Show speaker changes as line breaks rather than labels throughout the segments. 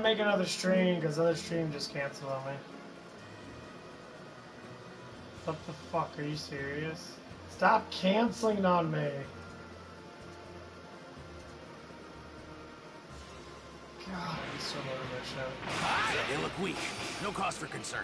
make another stream because other stream just canceled on me. What the fuck? Are you serious? Stop canceling on me. God, I'm so motivational.
They look weak. No cause for concern.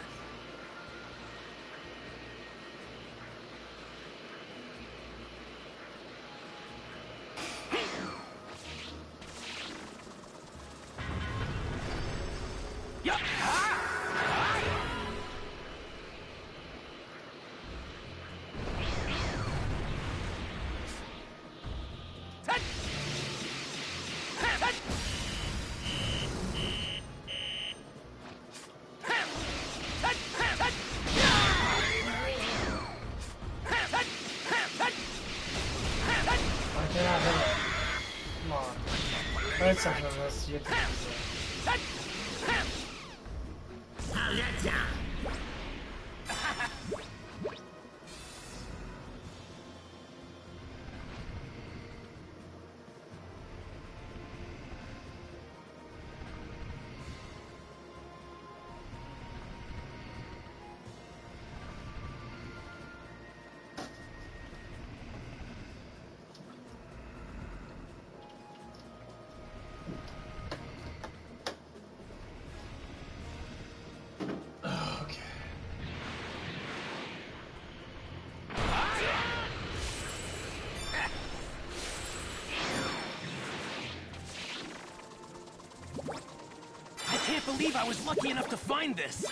I can't believe I was lucky enough to find this.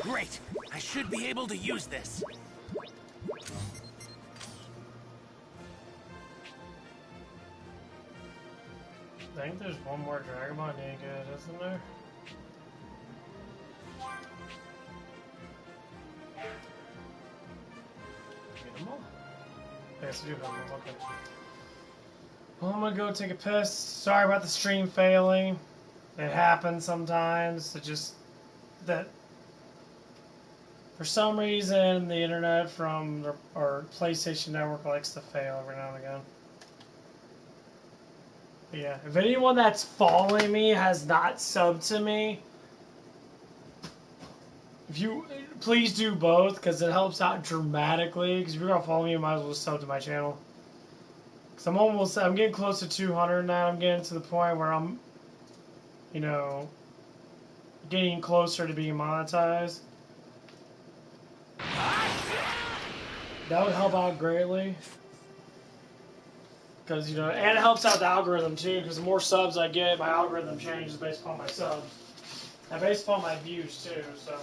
Great. I should be able to use this.
I think there's one more Dragon Ball need to get, isn't there? Get them all? Yes, I do have them. Okay. Well, I'm gonna go take a piss. Sorry about the stream failing. It happens sometimes. It just that for some reason the internet from our PlayStation Network likes to fail every now and again. But yeah, if anyone that's following me has not subbed to me, if you please do both because it helps out dramatically. Because if you're gonna follow me, you might as well sub to my channel. Because I'm getting close to 200 now. I'm getting to the point where I'm, you know, getting closer to being monetized. That would help out greatly. Because, you know, and it helps out the algorithm too, because the more subs I get, my algorithm changes based upon my subs. And based upon my views too, so.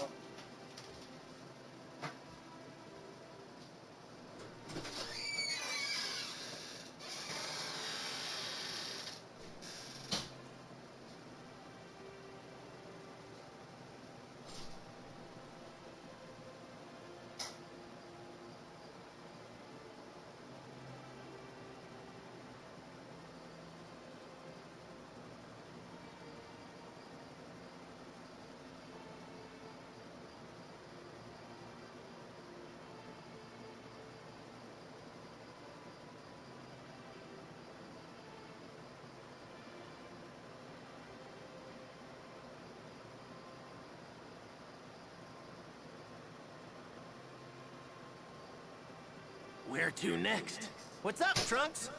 Where to next? What's up, Trunks?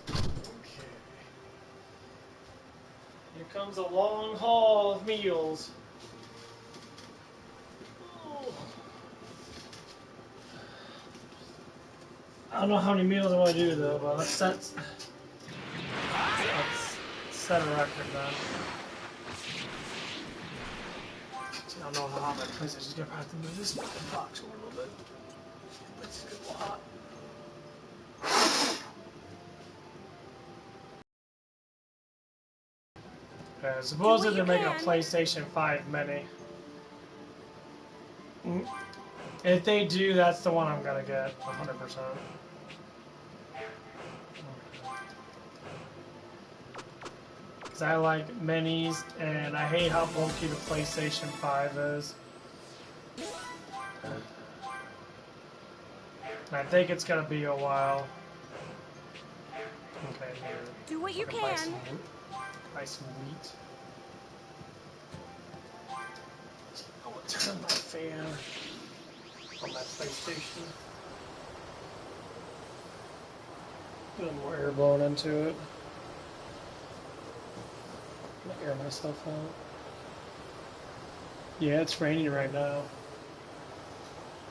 Okay. Here comes a long haul of meals. I don't know how many meals I want to do though, but let's set a record then. I don't know how hot my place is. Just gonna have to move this fucking box a little bit. It's a little hot. Supposedly they're making a PlayStation 5 Mini. If they do, that's the one I'm gonna get, 100%. Because I like minis, and I hate how bulky the PlayStation 5 is. And I think it's gonna be a while. Okay, here.
Do what you
Okay, buy some
can.
wheat. Buy some wheat. I will turn my fan on my PlayStation. Get a little more air blowing into it. I'm gonna air myself out. Yeah, it's raining right now.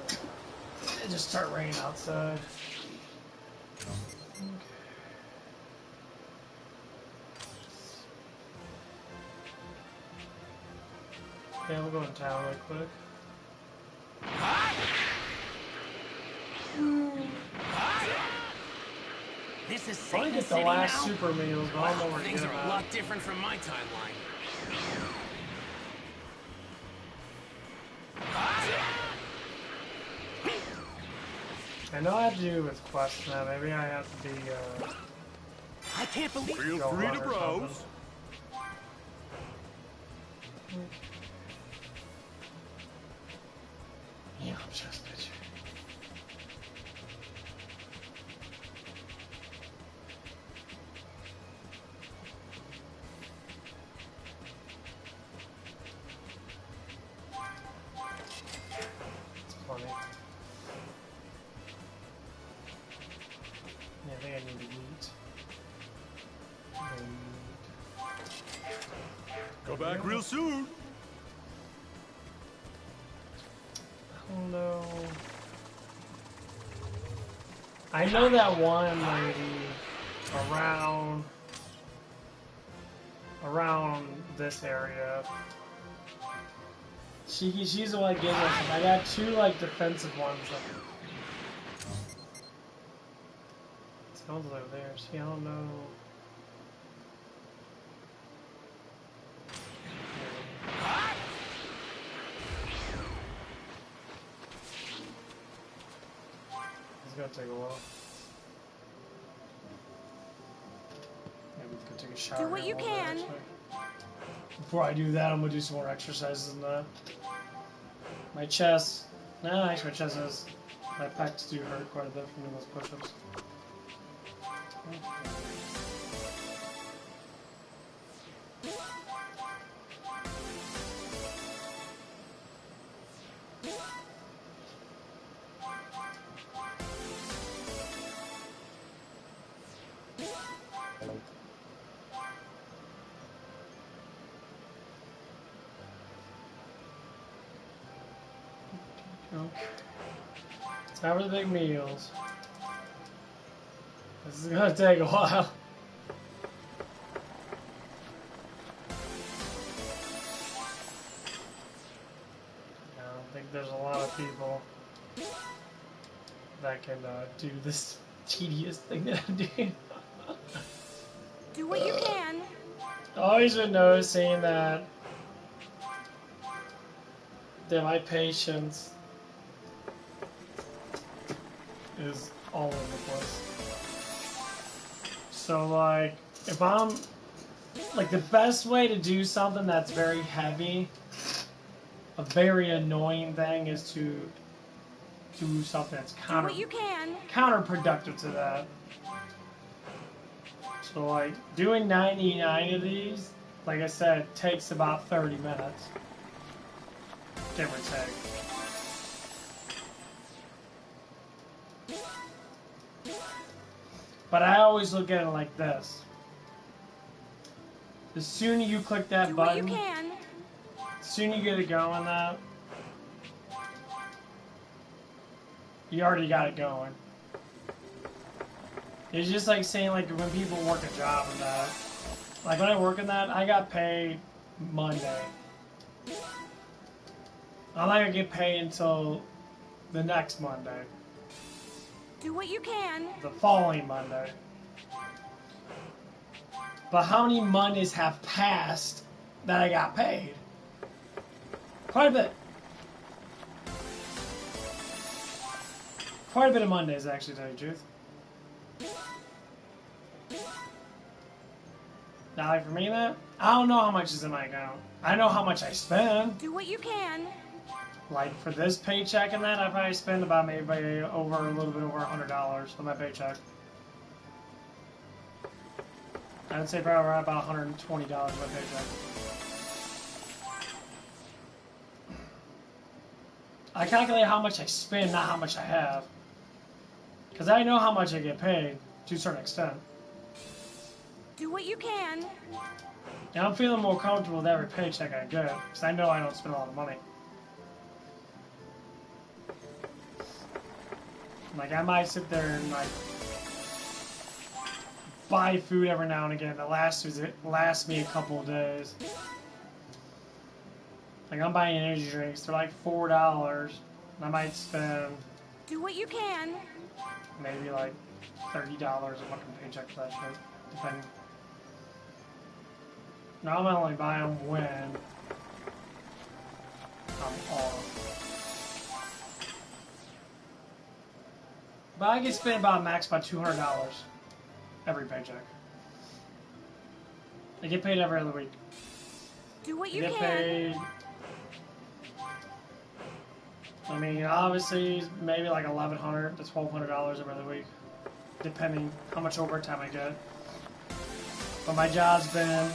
It just started raining outside. Okay. Yeah, we'll go in town real quick.
This is
I want to
Satan
get the
City
last
now?
super meals, but I don't know where to
Things
get
are
them
a
at.
lot different from my timeline.
I know I have to do with quests now. Maybe I have to be,
I can't believe.
Feel
go
free
run
to
or
browse.
something. Yeah, I'm just bitching. It's funny. Yeah, I think I need to eat.
Go back real soon.
Oh no. I know that one lady around this area. She's the one that gives us. I got two like defensive ones. Someone's over there. See, I don't know. It's gonna take a while. Maybe we can take a shower.
Do what you
here a little bit,
can.
actually. Before I do that, I'm gonna do some more exercises than that. My chest. Nah, actually, my chest is. My pecs do hurt quite a bit from doing those push-ups. Okay. Time for the big meals. This is gonna take a while. I don't think there's a lot of people that can do this tedious thing that I'm doing.
Do what you can.
I've always been noticing that my patience is all over the place. So like, if I'm like, the best way to do something that's very heavy, a very annoying thing, is to do something that's
Do what you can.
counterproductive to that. So like, doing 99 of these, like I said, takes about 30 minutes. Give or take. But I always look at it like this. The sooner you click that
Do what
button,
you can.
the sooner you get it going, that you already got it going. It's just like saying, like, when people work a job and that. Like, when I work in that, I got paid Monday. I'm not gonna get paid until the next Monday.
Do what you can.
The following Monday. But how many Mondays have passed that I got paid? Quite a bit. Quite a bit of Mondays, actually, to tell you the truth. Now, like, for me, that, I don't know how much is in my account. I know how much I spend.
Do what you can.
Like, for this paycheck and that, I probably spend about maybe over a little bit over $100 on my paycheck. I'd say probably around about $120 my paycheck. I calculate how much I spend, not how much I have. Because I know how much I get paid, to a certain extent.
Do what you can.
And I'm feeling more comfortable with every paycheck I get, because I know I don't spend a lot of money. Like, I might sit there and, like, buy food every now and again that lasts me a couple of days. Like, I'm buying energy drinks, they're like $4, and I might spend
Do what you can.
maybe like $30 a fucking paycheck for that shit, depending. Now I'm only buying them when I'm off. But I can spend about max about $200 every paycheck. I get paid every other week.
Do what
I
you
get
can.
paid. I mean, obviously, maybe like $1,100 to $1,200 every other week, depending how much overtime I get. But my job's been.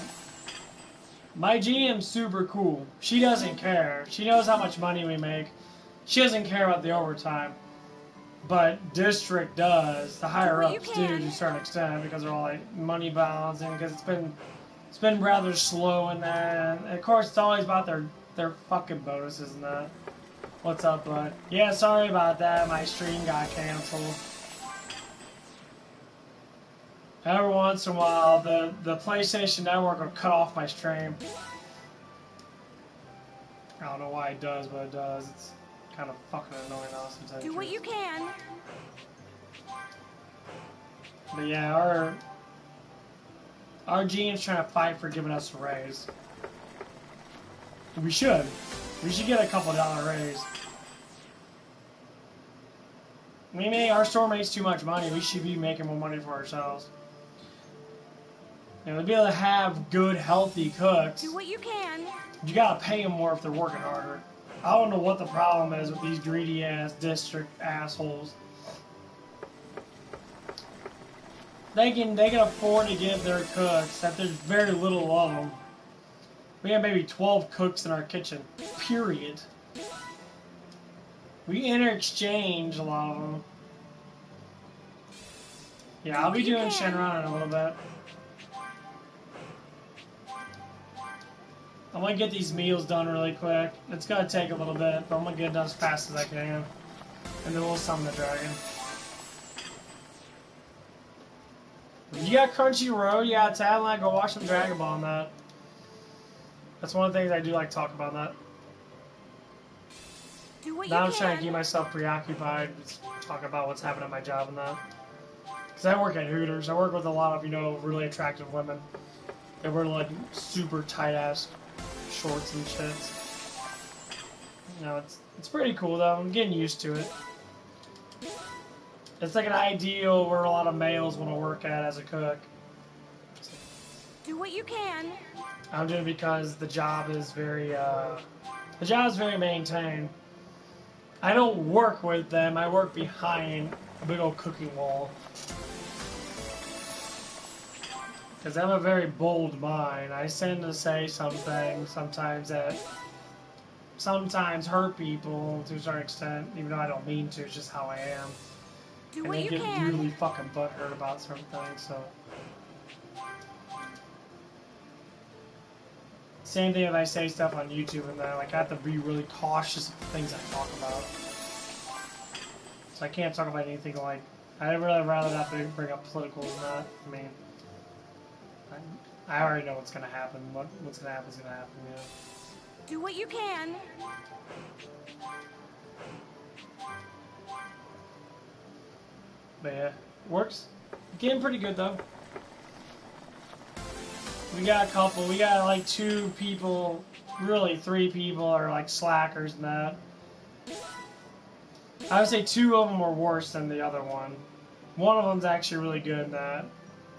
My GM's super cool. She doesn't care. She knows how much money we make. She doesn't care about the overtime. But district does. The higher ups do to a certain extent because they're all like money balancing. Because it's been rather slow in that. And of course, it's always about their fucking bonuses and that. What's up, bud? Yeah, sorry about that. My stream got canceled. Every once in a while, the PlayStation Network will cut off my stream. I don't know why it does, but it does. It's kind of fucking annoying now sometimes.
Do what you can.
But yeah, our GM's trying to fight for giving us a raise. We should. We should get a couple $1 raise. Our store makes too much money. We should be making more money for ourselves. You know, to be able to have good, healthy cooks,
Do what you can.
you gotta pay them more if they're working harder. I don't know what the problem is with these greedy ass district assholes. They can afford to give their cooks that there's very little of them. We have maybe 12 cooks in our kitchen, period. We interchange a lot of them. Yeah, I'll be doing Shenron in a little bit. I'm gonna get these meals done really quick. It's gonna take a little bit, but I'm gonna get it done as fast as I can. And then we'll summon the dragon. If you got Crunchyroll, you got Tablet, go watch some Dragon Ball on that. That's one of the things I do like to talk about that.
Do what
Now
you
I'm
can.
trying to keep myself preoccupied, just talk about what's happening at my job and that. Because I work at Hooters. I work with a lot of, really attractive women. They wear, like, super tight-ass shorts and shit. It's pretty cool, though. I'm getting used to it. It's like an ideal where a lot of males want to work at as a cook.
Do what you can.
I'm doing it because the job is very maintained. I don't work with them, I work behind a big old cooking wall. Because I'm a very bold mind. I tend to say some things sometimes that sometimes hurt people to a certain extent, even though I don't mean to, it's just how I am.
Do
And
what
they
you
get
can.
really fucking butthurt about certain things, so. Same thing if I say stuff on YouTube and that, like, I have to be really cautious of the things I talk about. So I can't talk about anything like, I'd really rather not bring up political than that. I mean, I already know what's gonna happen. What's gonna happen is gonna happen,
Do what you can.
But yeah, works. Getting pretty good though. We got a couple. We got like 2 people, really 3 people are like slackers and that. I would say 2 of them are worse than the other one. One of them's actually really good in that.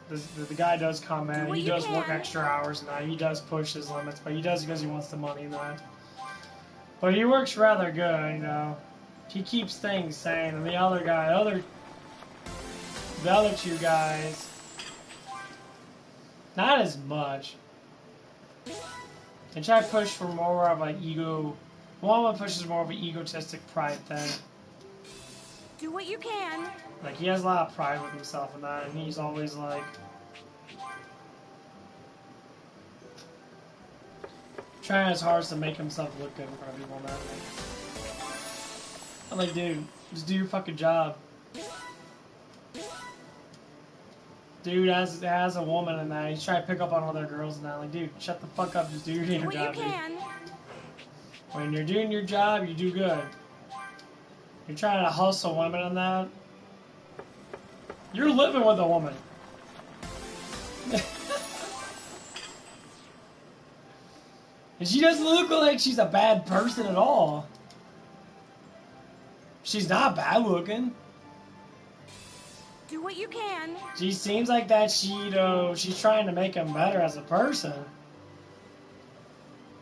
The guy does come in, he does work extra hours and that. He does push his limits, but he does because he wants the money and that. But he works rather good, He keeps things sane. And the other guy, the other 2 guys, Not as much. And try to push for more of an ego. One pushes more of an egotistic pride thing.
Do what you can.
Like, he has a lot of pride with himself and that, and he's always like... trying his hardest to make himself look good in front of people and that. I'm like, dude, just do your fucking job. Dude has a woman in that. He's trying to pick up on other girls and that. Like, dude, shut the fuck up. Just do your damn
Do what
job,
you can.
dude. When you're doing your job, you do good. You're trying to hustle women in that. You're living with a woman. And she doesn't look like she's a bad person at all. She's not bad looking.
Do what you can.
She seems like that she's trying to make him better as a person.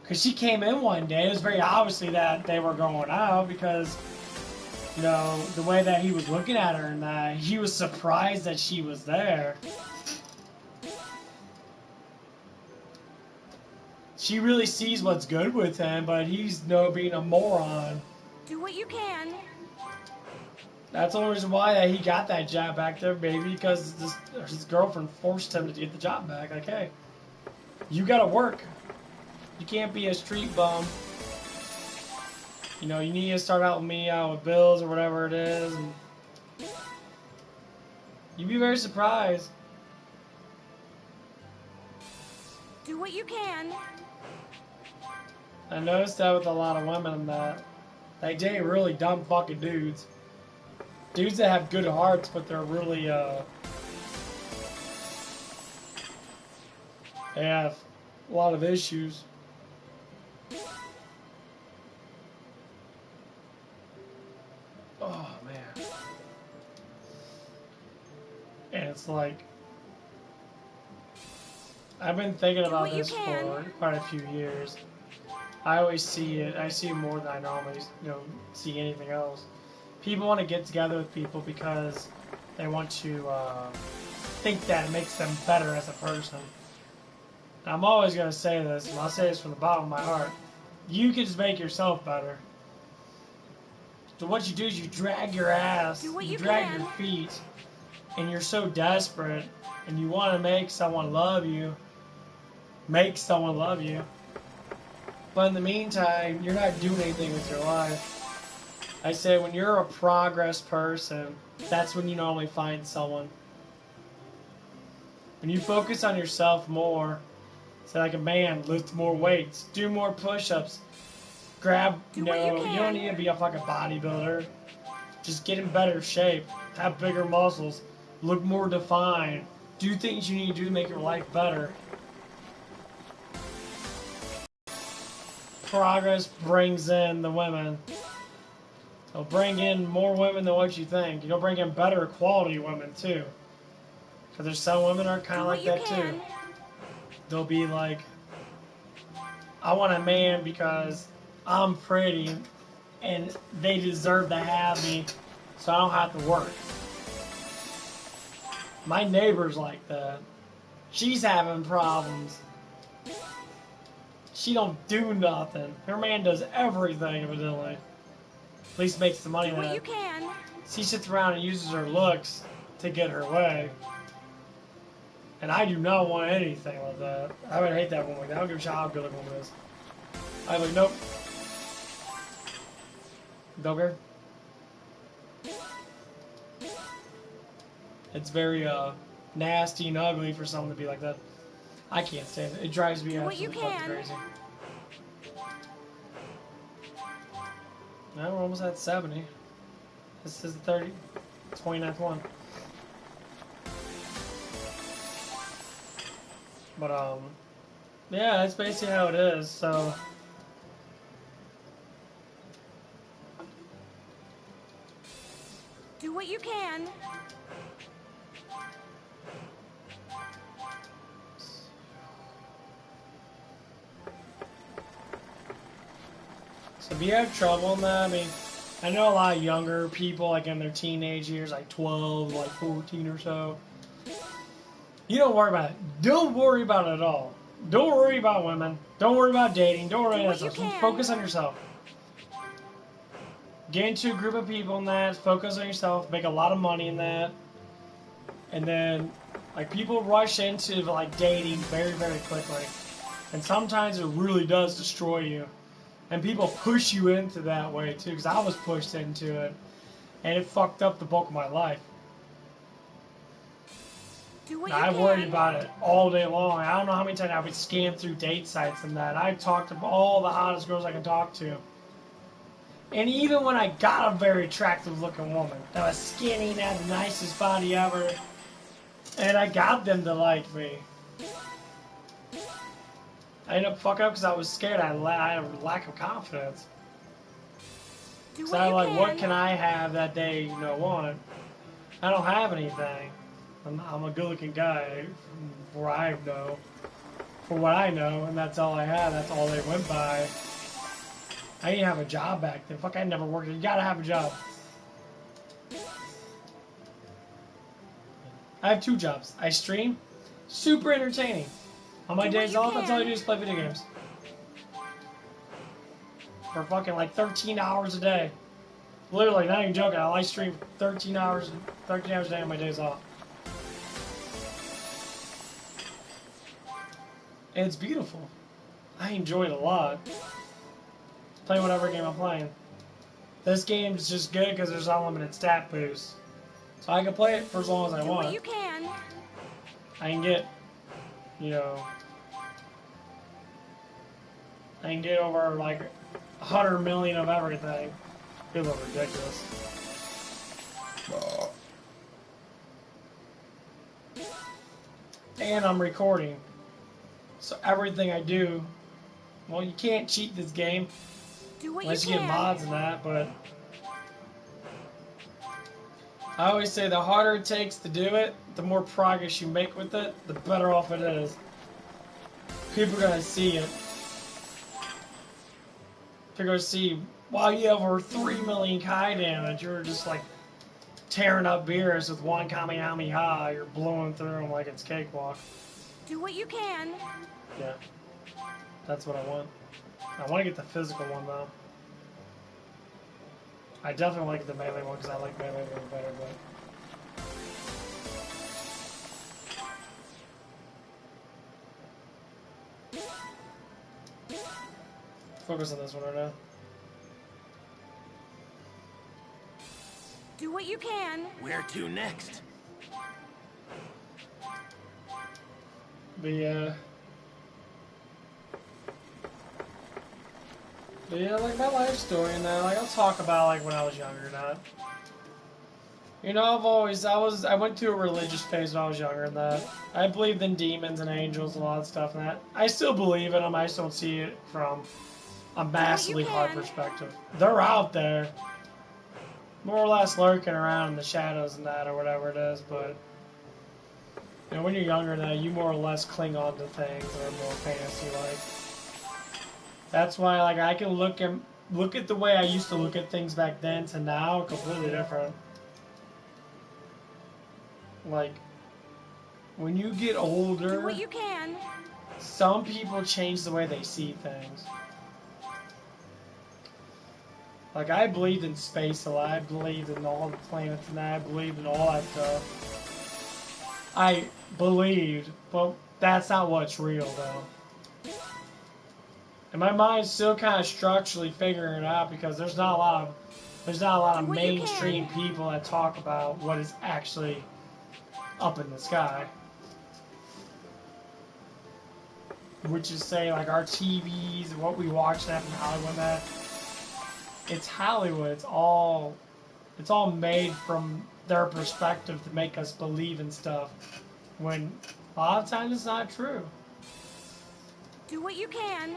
Because she came in one day, it was very obviously that they were going out because, you know, the way that he was looking at her and that he was surprised that she was there. She really sees what's good with him, but he's being a moron.
Do what you can.
That's the only reason why that he got that job back there, baby, because his girlfriend forced him to get the job back. Like, hey, you gotta work. You can't be a street bum. You know, you need to start out with me, out with Ballz or whatever it is. And you'd be very surprised.
Do what you can.
I noticed that with a lot of women in that. They date really dumb fucking dudes. Dudes that have good hearts, but they're really, they have a lot of issues. Oh, man. And it's like, I've been thinking about this for quite a few years. I always see it. I see it more than I normally, see anything else. People want to get together with people because they want to think that it makes them better as a person. And I'm always going to say this, and I'll say this from the bottom of my heart. You can just make yourself better. So what you do is you drag your ass, you drag your feet, and you're so desperate, and you want to make someone love you. Make someone love you. But in the meantime, you're not doing anything with your life. I say when you're a progress person, that's when you normally find someone. When you focus on yourself more, say like a man, lift more weights, do more push-ups, grab, you don't need to be a fucking bodybuilder. Just get in better shape, have bigger muscles, look more defined, do things you need to do to make your life better. Progress brings in the women. It'll bring in more women than what you think. You'll bring in better quality women too. Because there's some women are kind of like that too. They'll be like, I want a man because I'm pretty and they deserve to have me so I don't have to work. My neighbor's like that. She's having problems. She don't do nothing. Her man does everything, evidently. At least makes the money.
Do what you can.
She sits around and uses her looks to get her way. And I do not want anything like that. I would hate that woman. I don't give a shit how good a woman is. I'm like, nope. Don't care. It's very nasty and ugly for someone to be like that. I can't stand it. It drives me absolutely fucking crazy. Now we're almost at 70. This is the 29th one. But, yeah, that's basically how it is, so.
Do what you can.
So if you have trouble in that, I mean, I know a lot of younger people, like in their teenage years, like 12, like 14 or so, You don't worry about it. Don't worry about it at all. Don't worry about women. Don't worry about dating. Don't worry about that. Focus on yourself. Get into a group of people in that. Focus on yourself. Make a lot of money in that. And then, like, people rush into, like, dating very, very quickly. And sometimes it really does destroy you. And people push you into that way, too. Because I was pushed into it. And it fucked up the bulk of my life. I worried about it all day long. I don't know how many times I would scan through date sites and that. I talked to all the hottest girls I could talk to. And even when I got a very attractive looking woman that was skinny and had the nicest body ever, and I got them to like me, I ended up fucking up because I was scared. I had a lack of confidence. So I was like, what can I have that they want? I don't have anything. I'm a good-looking guy, for what I know, and that's all I had. That's all they went by. I didn't have a job back then. Fuck, I never worked. You gotta have a job. I have 2 jobs. I stream, super entertaining. On my days off, that's all I do is play video games. For fucking like 13 hours a day. Literally, not even joking. I stream 13 hours a day on my days off. And it's beautiful. I enjoy it a lot. Play whatever game I'm playing. This game's just good because there's unlimited stat boost. So I can play it for as long as I want.
You can.
I can get, I can get over like 100 million of everything. It looks ridiculous. And I'm recording. So everything I do, well, you can't cheat this game. Unless you get mods and that, but I always say the harder it takes to do it, the more progress you make with it, the better off it is. People are going to see it. They're going to see, wow, you have over 3 million Kai damage. You're just like tearing up beers with one Kamehameha. You're blowing through them like it's cakewalk.
Do what you can.
Yeah. That's what I want. I want to get the physical one, though. I definitely like the melee one because I like melee one better, but... Focus on this one right now.
Do what you can.
Where to next?
But yeah, like my life story and that, like I'll talk about like when I was younger, not. I went through a religious phase when I was younger and that. I believed in demons and angels and all that stuff and that. I still believe in them, I just don't see it from a massively hard perspective. They're out there, more or less lurking around in the shadows and that, or whatever it is, but when you're younger than that, you more or less cling on to things that are more fantasy-like. That's why, like, I can look at the way I used to look at things back then to now, completely different. Like, when you get older,
do what you can.
Some people change the way they see things. Like, I believed in space a lot. I believed in all the planets and that. I believed in all that stuff. I believed, but that's not what's real, though. And my mind's still kind of structurally figuring it out because there's not a lot of mainstream people that talk about what is actually up in the sky. Which is say like our TVs and what we watch that from Hollywood. That it's Hollywood. It's all made from their perspective to make us believe in stuff. When a lot of times it's not true.
Do what you can.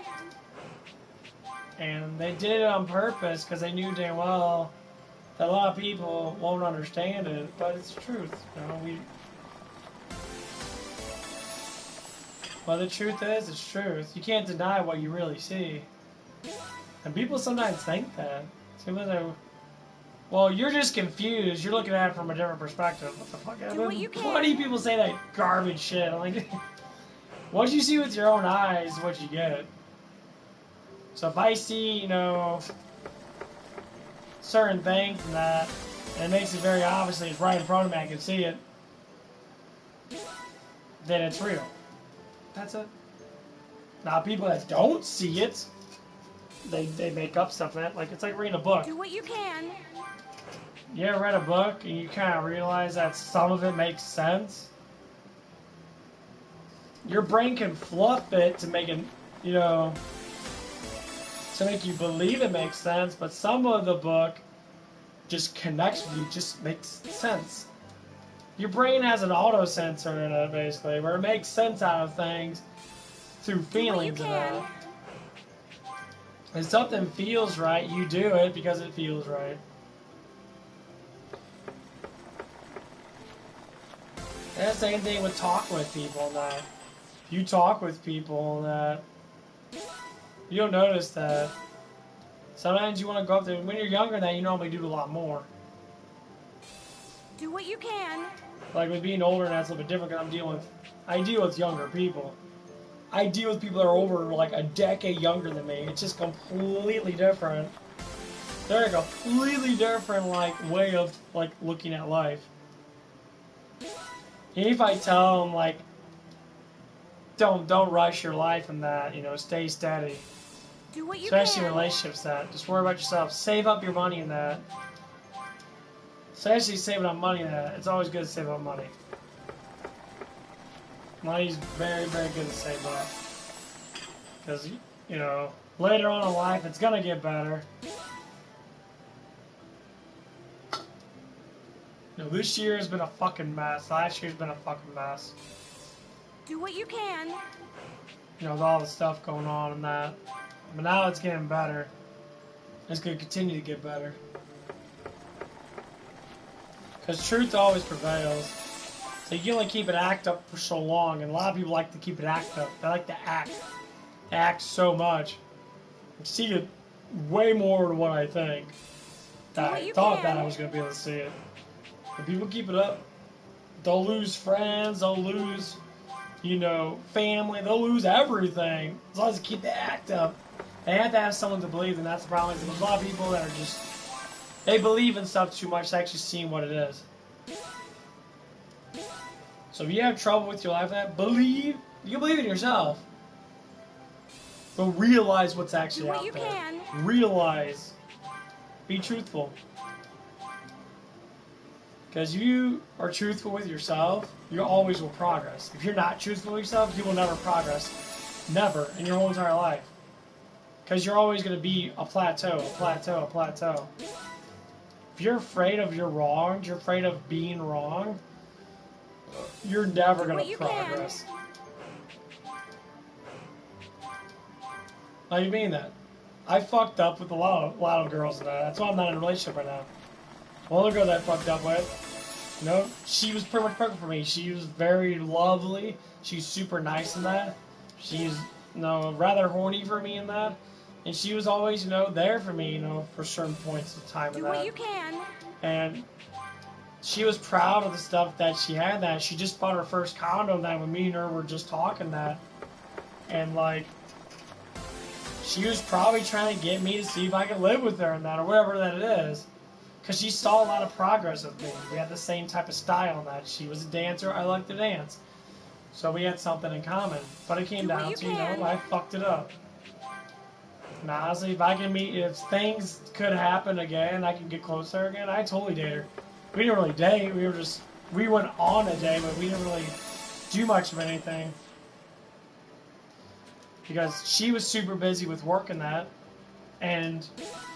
And they did it on purpose because they knew damn well that a lot of people won't understand it, but it's the truth. Well, the truth is, it's truth. You can't deny what you really see. And people sometimes think that. Well, you're just confused. You're looking at it from a different perspective. What the fuck?
Do what you can.
Plenty of people say that garbage shit. I'm like, what you see with your own eyes is what you get. So if I see, you know, certain things and that, and it makes it very obviously it's right in front of me, I can see it, then it's real. That's it. Now, people that don't see it, they make up stuff in it. Like, it's like reading a book.
Do what you can.
You ever read a book and you kind of realize that some of it makes sense? Your brain can fluff it to make it, you know, to make you believe it makes sense, but some of the book just connects with you, just makes sense. Your brain has an auto sensor in it, basically, where it makes sense out of things through feelings and that. If something feels right, you do it because it feels right. And the same thing with talking with people and that. You talk with people and that, you'll notice that sometimes you want to go up there. When you're younger than that, you normally do a lot more.
Do what you can.
Like with being older, that's a little bit different because I deal with younger people. I deal with people that are over like a decade younger than me. It's just completely different. They're a completely different like way of like looking at life. And if I tell them like, don't rush your life and that, you know, stay steady.
Do what you
Especially
can.
in relationships, that just worry about yourself. Save up your money in that. Especially saving up money in that. It's always good to save up money. Money's very, very good to save up. Because, you know, later on in life, it's going to get better. You know, this year has been a fucking mess. Last year's been a fucking mess.
Do what you can.
You know, with all the stuff going on and that. But now it's getting better. It's going to continue to get better. Because truth always prevails. So you can only keep it act up for so long, and a lot of people like to keep it act up. They like to act. They act so much. I see it way more than what I think. That I thought that I was going to be able to see it. But people keep it up. They'll lose friends, they'll lose, you know, family, they'll lose everything. As long as they keep the act up. They have to have someone to believe, and that's the problem. Is there's a lot of people that are just, they believe in stuff too much to actually see what it is. So if you have trouble with your life, that you can believe in yourself. But realize what's actually out there. Realize. Be truthful. Because you are truthful with yourself, you always will progress. If you're not truthful with yourself, you will never progress. Never in your whole entire life. Because you're always going to be a plateau, a plateau, a plateau. If you're afraid of your wrongs, you're afraid of being wrong, you're never going to progress. How do you mean that? I fucked up with a lot of girls and that. That's why I'm not in a relationship right now. One of the girls I fucked up with, you know, she was pretty much perfect for me. She was very lovely. She's super nice in that. She's, you know, rather horny for me in that. And she was always, you know, there for me, you know, for certain points of time in that. Do what you can. And she was proud of the stuff that she had that. She just bought her first condo that when me and her were just talking that. And, like, she was probably trying to get me to see if I could live with her and that, or whatever that it is. Because she saw a lot of progress with me. We had the same type of style in that. She was a dancer, I liked to dance. So we had something in common. But it came down to, you know, I fucked it up. And honestly, if things could happen again, I can get closer again, I'd totally date her. We didn't really date, we went on a date, but we didn't really do much of anything. Because she was super busy with work and that, and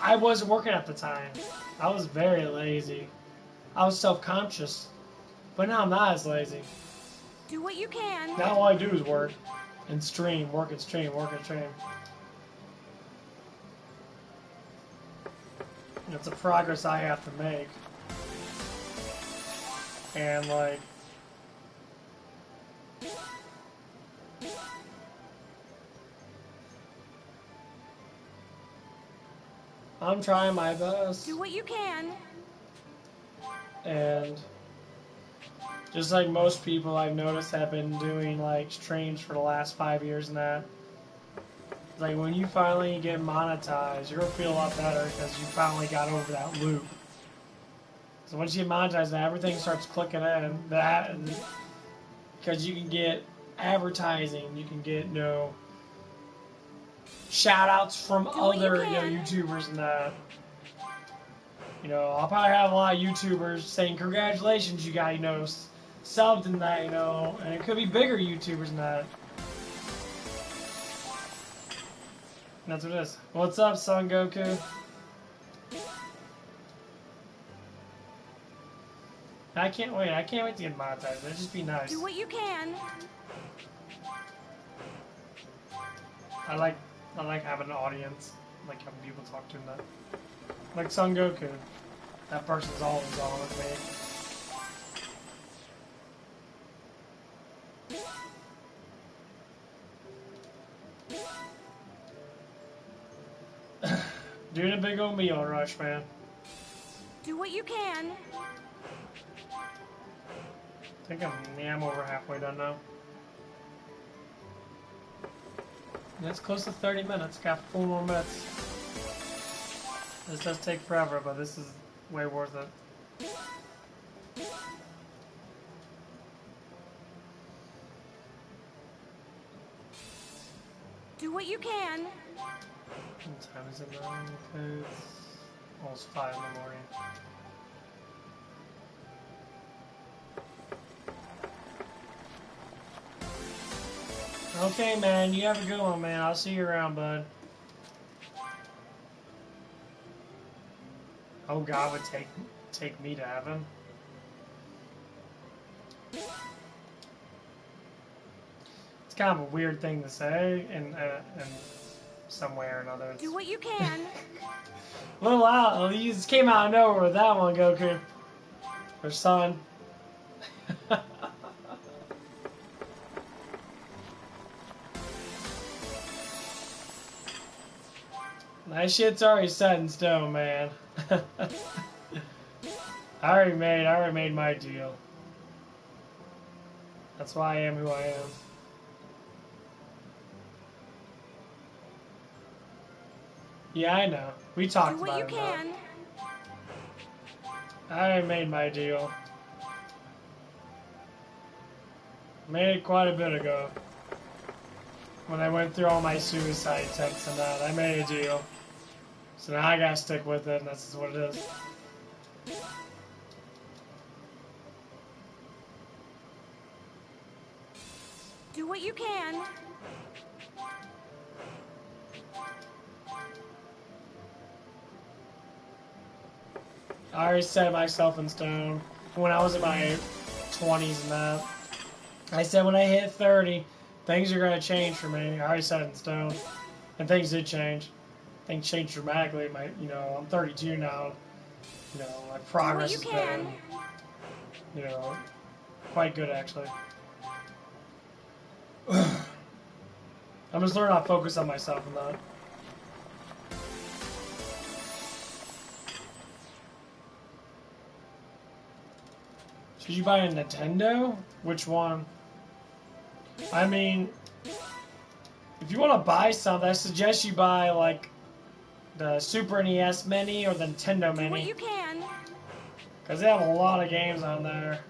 I wasn't working at the time. I was very lazy. I was self-conscious. But now I'm not as lazy.
Do what you can.
Now all I do is work and stream, work and stream, work and stream. It's a progress I have to make. And like, I'm trying my best.
Do what you can.
And just like most people I've noticed have been doing like streams for the last 5 years and that. Like when you finally get monetized, you're gonna feel a lot better because you finally got over that loop. So once you get monetized, everything starts clicking in. That because you can get advertising, you can get shout outs from other YouTubers and that. I'll probably have a lot of YouTubers saying congratulations, you got subbed and that, and it could be bigger YouTubers and that. And that's what it is. What's up, Son Goku? I can't wait. I can't wait to get monetized. That'd just be nice.
Do what you can.
I like having an audience. I like having people talk to them. That. Like Son Goku. That person's always on with me. Doing a big old meal rush, man.
Do what you can.
I think I'm over halfway done now. That's close to 30 minutes. Got 4 more minutes. This does take forever, but this is way worth it.
Do what you can.
What time is it now? Okay, it's almost 5 in the morning. Okay, man, you have a good one, man. I'll see you around, bud. Oh, God would take me to heaven. It's kind of a weird thing to say in some way or another.
Do what you can.
A little out. You just came out of nowhere with that one, Goku. Or Son. My shit's already set in stone, man. I already made my deal. That's why I am who I am. Yeah, I know. We talked about it. Do what you can. I already made my deal. Made it quite a bit ago. When I went through all my suicide attempts and that, I made a deal. So now I gotta stick with it, and that's what it is.
Do what you can.
I already set myself in stone when I was in my 20s and that. I said when I hit 30, things are gonna change for me. I already set it in stone, and things did change. Things changed dramatically. I'm 32 now. My progress has been, quite good actually. I'm just learning how to focus on myself and that. Should you buy a Nintendo? Which one? I mean, if you want to buy something, I suggest you buy like the Super NES Mini or the Nintendo Mini.
Do what you can.
Because they have a lot of games on there.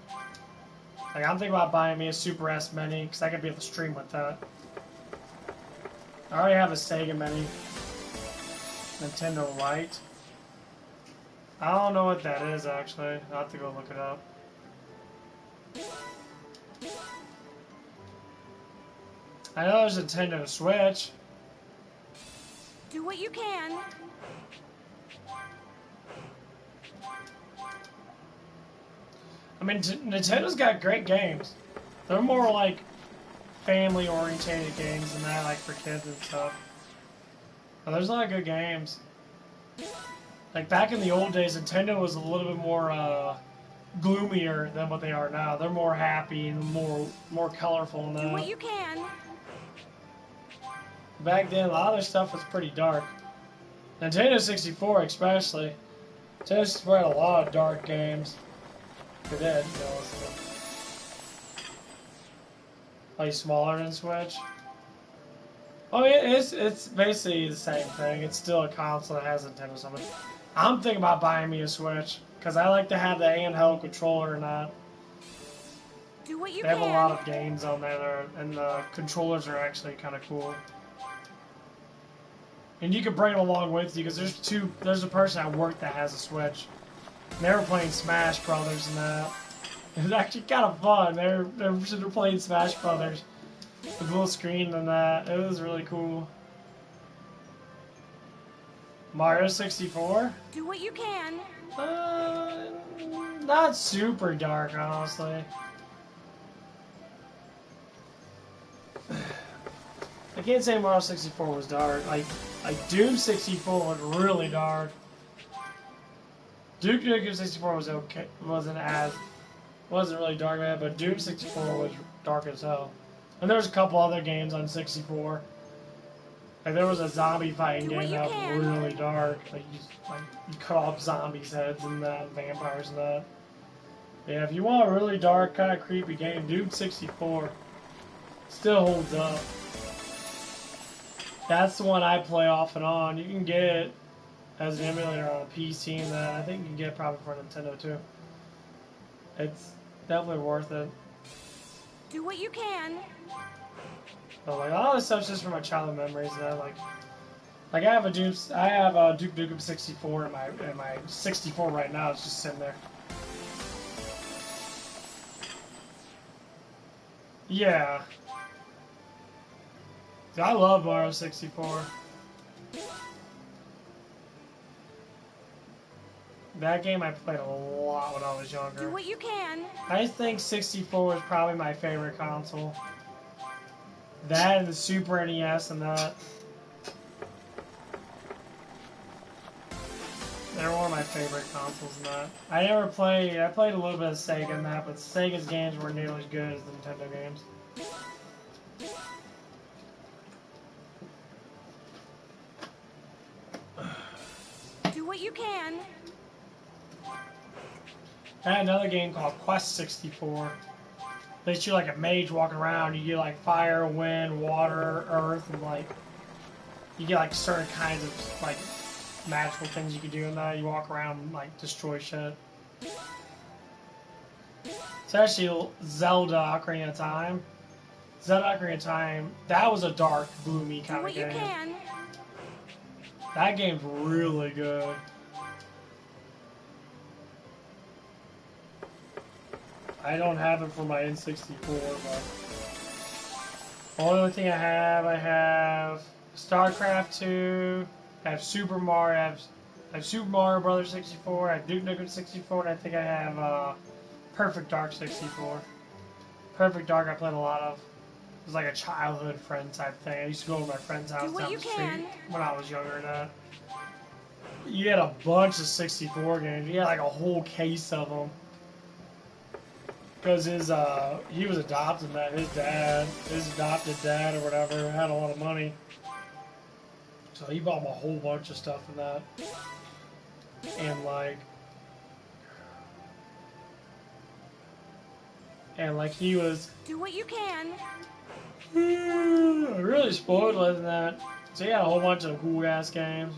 Like, I'm thinking about buying me a Super S Mini, because I could be able to stream with that. I already have a Sega Mini. Nintendo Lite. I don't know what that is, actually. I'll have to go look it up. I know there's a Nintendo Switch.
Do what you can.
I mean, Nintendo's got great games. They're more like family-oriented games than that, like for kids and stuff. But there's a lot of good games. Like back in the old days, Nintendo was a little bit more gloomier than what they are now. They're more happy and more colorful and that.
Do what you can.
Back then, a lot of their stuff was pretty dark. Nintendo 64 especially. Nintendo 64 had a lot of dark games. It did. No, like smaller than Switch. I mean, it's basically the same thing. It's still a console that has Nintendo something. I'm thinking about buying me a Switch because I like to have the handheld controller and that.
Do what you
They have
can.
a lot of games on there, and the controllers are actually kind of cool. And you can bring it along with you because there's a person at work that has a Switch. And they were playing Smash Brothers and that. It was actually kind of fun. They're playing Smash Brothers. With a little screen and that. It was really cool. Mario 64?
Do what you can.
Not super dark, honestly. I can't say Mario 64 was dark. Like Doom 64 was really dark. Duke Nukem 64 was okay. Wasn't really dark, man. But Doom 64 was dark as hell. And there was a couple other games on 64. Like there was a zombie fighting game that was really dark. Like you cut off zombies' heads and that, vampires and that. Yeah, if you want a really dark, kind of creepy game, Doom 64 still holds up. That's the one I play off and on. You can get it as an emulator on a PC and that. I think you can get it probably for Nintendo too. It's definitely worth it.
Do what you can.
But like all this stuff's just from my childhood memories and I like I have a Duke Nukem 64 in my 64 right now. It's just sitting there. Yeah. I love Mario 64. That game I played a lot when I was younger.
Do what you can.
I think 64 was probably my favorite console. That and the Super NES and that. They're one of my favorite consoles and that. I played a little bit of Sega in that, but Sega's games weren't nearly as good as the Nintendo games.
Do what you can.
I had another game called Quest 64. That you're like a mage walking around. You get like fire, wind, water, earth, and like you get like certain kinds of like magical things you can do in that. You walk around and like destroy shit. It's actually Zelda Ocarina of Time. Zelda Ocarina of Time. That was a dark, gloomy kind
Do what
of game.
you can.
That game's really good. I don't have it for my N64, but the only thing I have StarCraft 2, I have Super Mario, I have Super Mario Brothers 64, I have Duke Nukem 64, and I think I have Perfect Dark 64. Perfect Dark I played a lot of. It was like a childhood friend type thing. I used to go to my friend's house down the street when I was younger than that. You had a bunch of 64 games. You had like a whole case of them. Because he was adopted, man. His adopted dad or whatever, had a lot of money. So he bought him a whole bunch of stuff in that. And like he was
Do what you can.
really spoiled with that. So he had a whole bunch of cool ass games.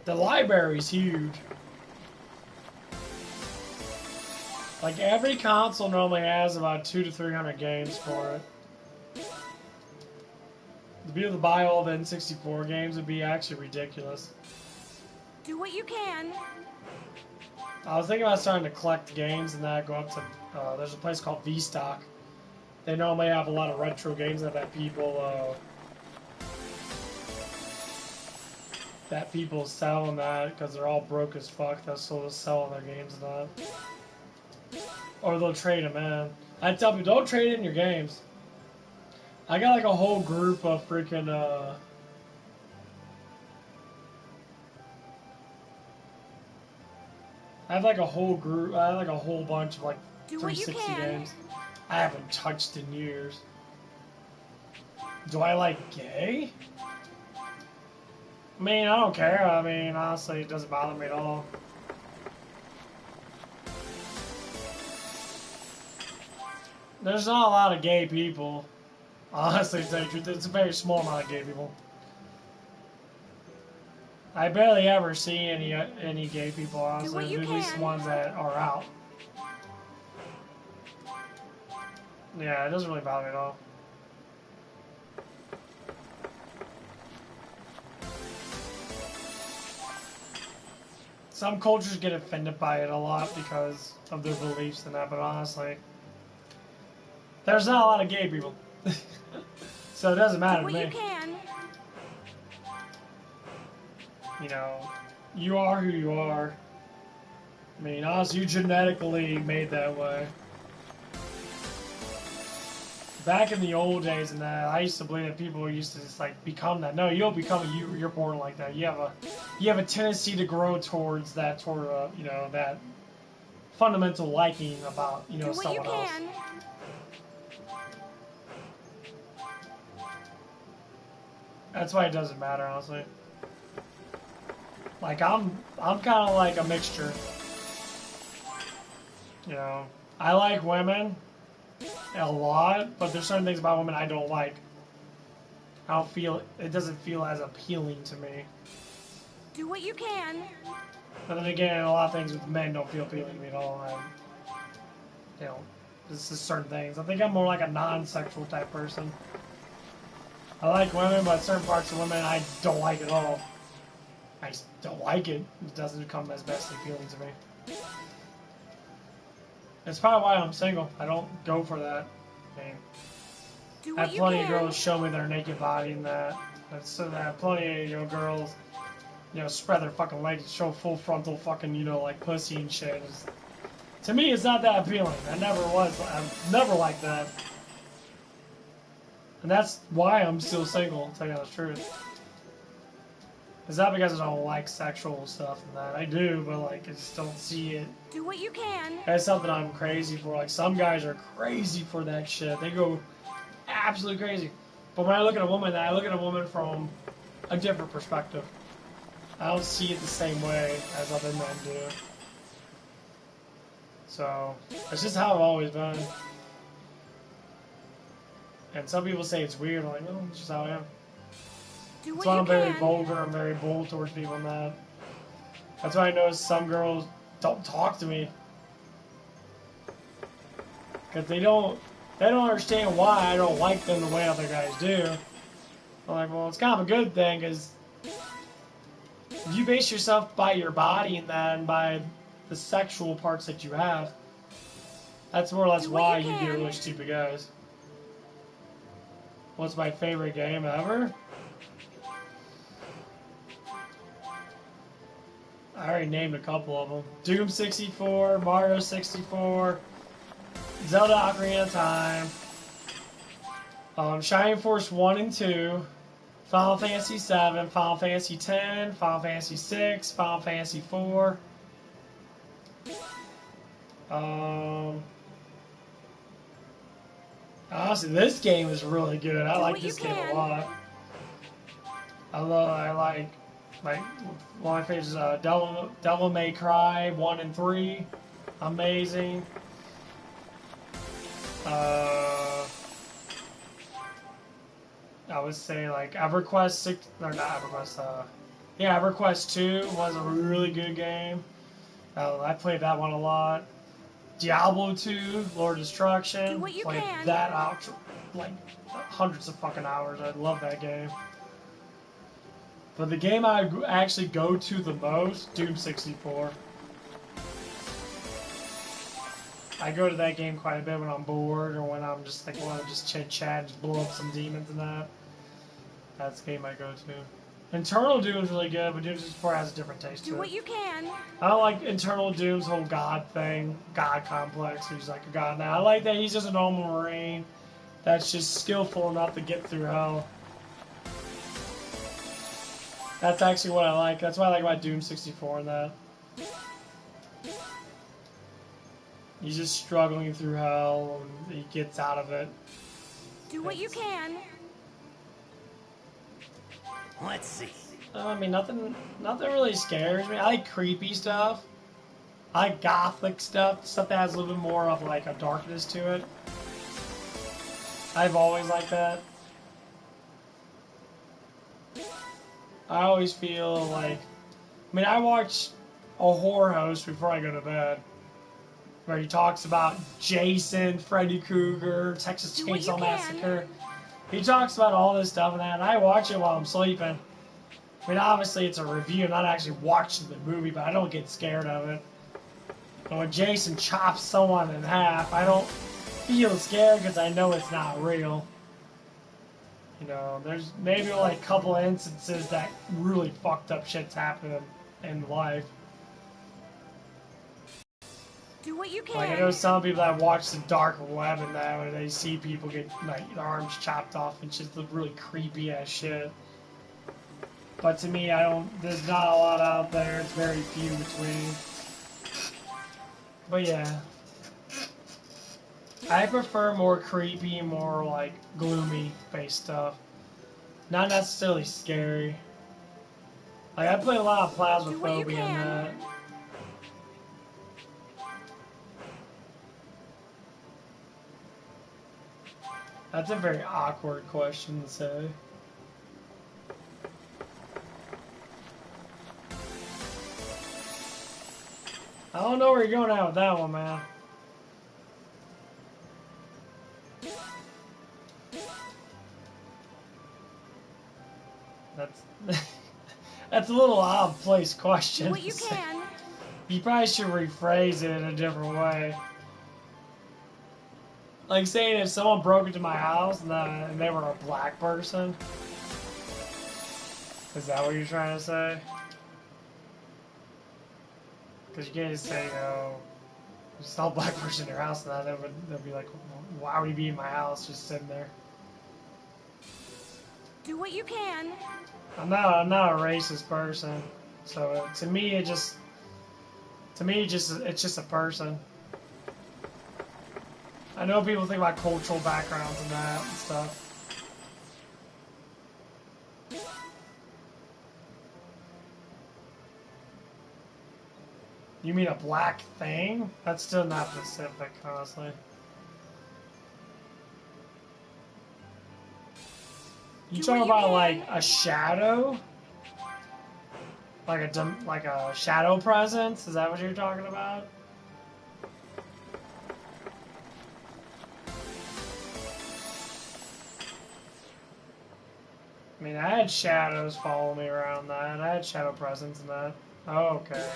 The library's huge. Like every console normally has about 200 to 300 games for it. To be able to buy all the N64 games would be actually ridiculous.
Do what you can.
I was thinking about starting to collect games and that. Go up to there's a place called V-Stock. They normally have a lot of retro games that people sell and that because they're all broke as fuck. They'll still sell their games and that. Or they'll trade them in. I tell people, don't trade in your games. I got like a whole group of freaking I have like a whole bunch of like 360 games I haven't touched in years. Do I like gay? I mean, I don't care. I mean, honestly, it doesn't bother me at all. There's not a lot of gay people. Honestly, to tell you the truth, it's a very small amount of gay people. I barely ever see any gay people, honestly. At least
can.
ones that are out. Yeah, it doesn't really bother me at all. Some cultures get offended by it a lot because of their beliefs and that, but honestly, there's not a lot of gay people. So it doesn't matter
Do
to
what
me.
you can.
You know, you are who you are. I mean, honestly, you genetically made that way. Back in the old days and that, I used to believe that people used to just like become that. No, you don't become you're born like that. You have a tendency to grow towards that you know, that fundamental liking about, you know,
Do what you
someone else.
can.
That's why it doesn't matter, honestly. Like I'm kind of like a mixture. You know, I like women a lot, but there's certain things about women I don't like. I don't feel it doesn't feel as appealing to me.
Do what you can.
But then again, a lot of things with men don't feel appealing to me at all. You know, this is certain things. I think I'm more like a non-sexual type person. I like women, but certain parts of women I don't like at all. I just don't like it. It doesn't come as best appealing to me. That's probably why I'm single. I don't go for that. I mean,
Do
I have
what you
plenty of
can.
girls show me their naked body and that. So I have plenty of, you know, girls, you know, spread their fucking legs and show full frontal fucking, you know, like pussy and shit. To me, it's not that appealing. I never was. I've never liked that. And that's why I'm still single, to tell you the truth. It's not because I don't like sexual stuff and that. I do, but like I just don't see it.
Do what you can.
That's something I'm crazy for. Like some guys are crazy for that shit. They go absolutely crazy. But when I look at a woman, I look at a woman from a different perspective. I don't see it the same way as other men do. So it's just how I've always been. And some people say it's weird. I'm like, no, it's just how I am.
Do
That's
what
why
you
I'm very
can.
vulgar. I'm very bold towards people and that. That's why I notice some girls don't talk to me. Because they don't understand why I don't like them the way other guys do. I'm like, well, it's kind of a good thing, because if you base yourself by your body and that, and by the sexual parts that you have, that's more or less
Do what
why
you
you get
can.
really stupid guys. What's my favorite game ever? I already named a couple of them. Doom 64, Mario 64, Zelda Ocarina of Time, Shining Force 1 and 2, Final Fantasy 7, Final Fantasy 10, Final Fantasy 6, Final Fantasy 4. Honestly, this game is really good. I
Do
like
what you
this game a
can.
lot. I like one of my favorites is Devil May Cry 1 and 3. Amazing. I would say like EverQuest 6, or not EverQuest, yeah, EverQuest 2 was a really good game. I played that one a lot. Diablo 2, Lord of Destruction.
Do what you
played
can.
that out for like hundreds of fucking hours. I love that game. But the game I actually go to the most, Doom 64. I go to that game quite a bit when I'm bored or when I'm just like want to just chit chat, just blow up some demons and that. That's the game I go to. Internal Doom is really good, but Doom 64 has a different taste
Do
to
what
it.
you can.
I don't like Internal Doom's whole god thing, god complex. He's like a god now. I like that he's just a normal Marine that's just skillful enough to get through hell. That's actually what I like. That's what I like about Doom 64 and that. He's just struggling through hell and he gets out of it.
Do what you can.
Let's see.
I mean, nothing really scares me. I like creepy stuff. I like gothic stuff that has a little bit more of like a darkness to it. I've always liked that. I always feel like, I mean, I watch a horror host before I go to bed, where he talks about Jason, Freddy Krueger, Texas
Do what you
Chainsaw
can.
Massacre. He talks about all this stuff and that, and I watch it while I'm sleeping. I mean, obviously it's a review, I'm not actually watching the movie, but I don't get scared of it. And when Jason chops someone in half, I don't feel scared because I know it's not real. You know, there's maybe only a couple of instances that really fucked up shit's happened in life.
Do what you can.
Like, I know some people that watch the dark web and that, where they see people get, like, their arms chopped off and just look really creepy as shit. But to me, there's not a lot out there. It's very few between. But yeah. I prefer more creepy, more, like, gloomy face stuff. Not necessarily scary. Like, I play a lot of
Do what you
Phasmophobia and
can.
that. That's a very awkward question to say. I don't know where you're going at with that one, man. That's that's a little odd-placed question.
Do what you can.
You probably should rephrase it in a different way. Like saying if someone broke into my house and they were a black person. Is that what you're trying to say? Because you can't just say, you know, you saw a black person in your house and they'll be like, why would he be in my house just sitting there?
Do what you can.
I'm not a racist person, so to me it's just a person. I know people think about cultural backgrounds and that and stuff. You mean a black thing? That's still not specific, honestly. You talking about like a shadow? Like a shadow presence? Is that what you're talking about? I mean, I had shadows follow me around that. I had shadow presence in that. Oh, okay.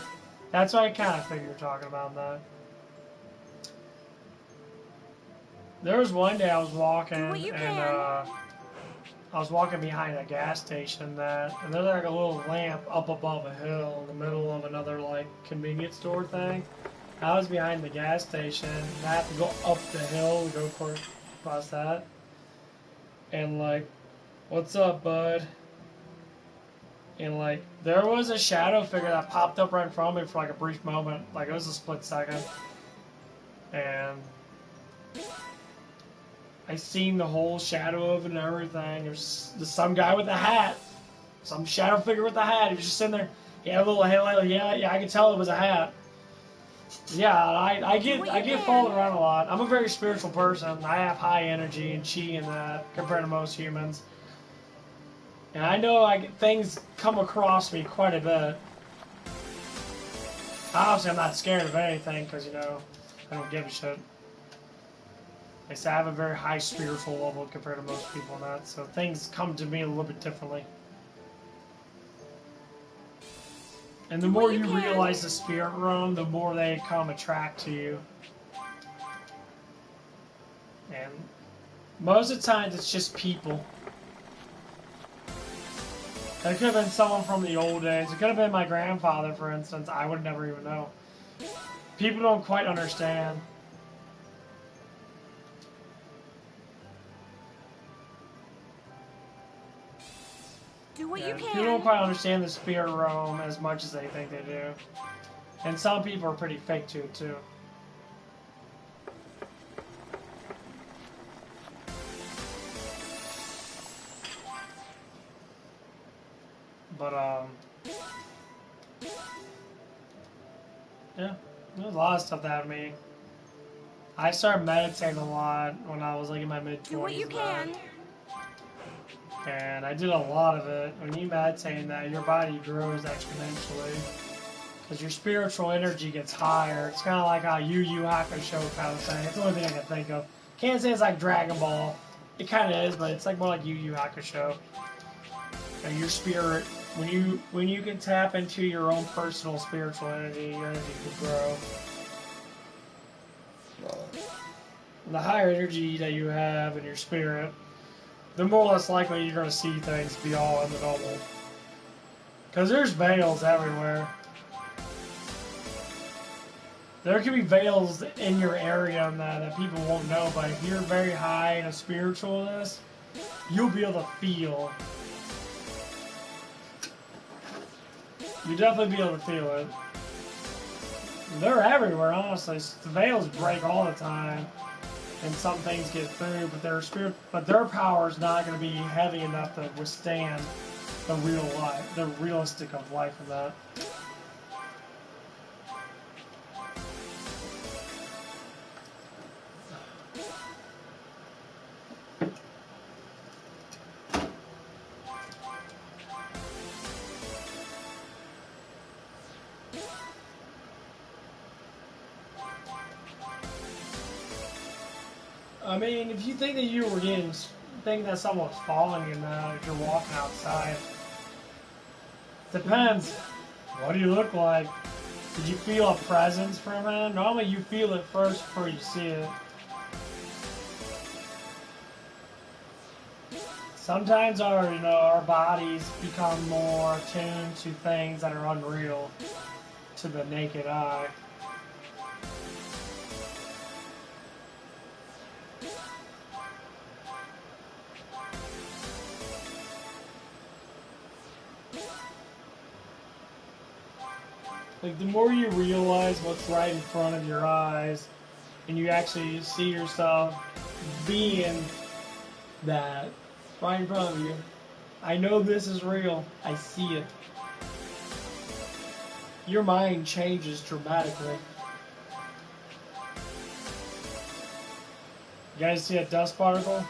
That's what I kind of figured you're talking about that. There was one day I was walking and I was walking behind a gas station and there's like a little lamp up above a hill in the middle of another like convenience store thing. I was behind the gas station and I had to go up the hill to go across that. And like, what's up, bud? And like, there was a shadow figure that popped up right in front of me for like a brief moment. Like, it was a split second. And I seen the whole shadow of it and everything. There's some guy with a hat. Some shadow figure with a hat. He was just sitting there. He had a little halo. Yeah, I could tell it was a hat. Yeah, I get followed around a lot. I'm a very spiritual person. I have high energy and chi in that compared to most humans. And I know things come across me quite a bit. Obviously, I'm not scared of anything because, you know, I don't give a shit. Like I said, I have a very high spiritual level compared to most people in that, so things come to me a little bit differently. And the more you realize the spirit realm, the more they come attract to you. And most of the times, it's just people. It could have been someone from the old days. It could have been my grandfather, for instance. I would never even know. People don't quite understand.
Do what you can.
People don't quite understand the spirit realm as much as they think they do. And some people are pretty fake to it, too. But, yeah, there's a lot of stuff that happened to me. I started meditating a lot when I was like in my mid-20s.
Do what you can.
And I did a lot of it. When you meditate that, your body grows exponentially. Because your spiritual energy gets higher. It's kind of like how Yu Yu Hakusho kind of thing. It's the only thing I can think of. Can't say it's like Dragon Ball. It kind of is, but it's like more like Yu Yu Hakusho. And your spirit, when you can tap into your own personal spiritual energy, your energy can grow. And the higher energy that you have in your spirit, the more or less likely you're going to see things beyond the normal. Because there's veils everywhere. There could be veils in your area that people won't know, but if you're very high in a spiritualness, you'll be able to feel. You'll definitely be able to feel it. They're everywhere, honestly. The veils break all the time. And some things get through, but their power is not going to be heavy enough to withstand the real life, the realistic of life of that. I mean, if you think that you were think that someone's following you now if you're walking outside, depends. What do you look like? Did you feel a presence from him? Normally you feel it first before you see it. Sometimes our bodies become more attuned to things that are unreal to the naked eye. Like, the more you realize what's right in front of your eyes, and you actually see yourself being that right in front of you. I know this is real. I see it. Your mind changes dramatically. You guys see a dust particle?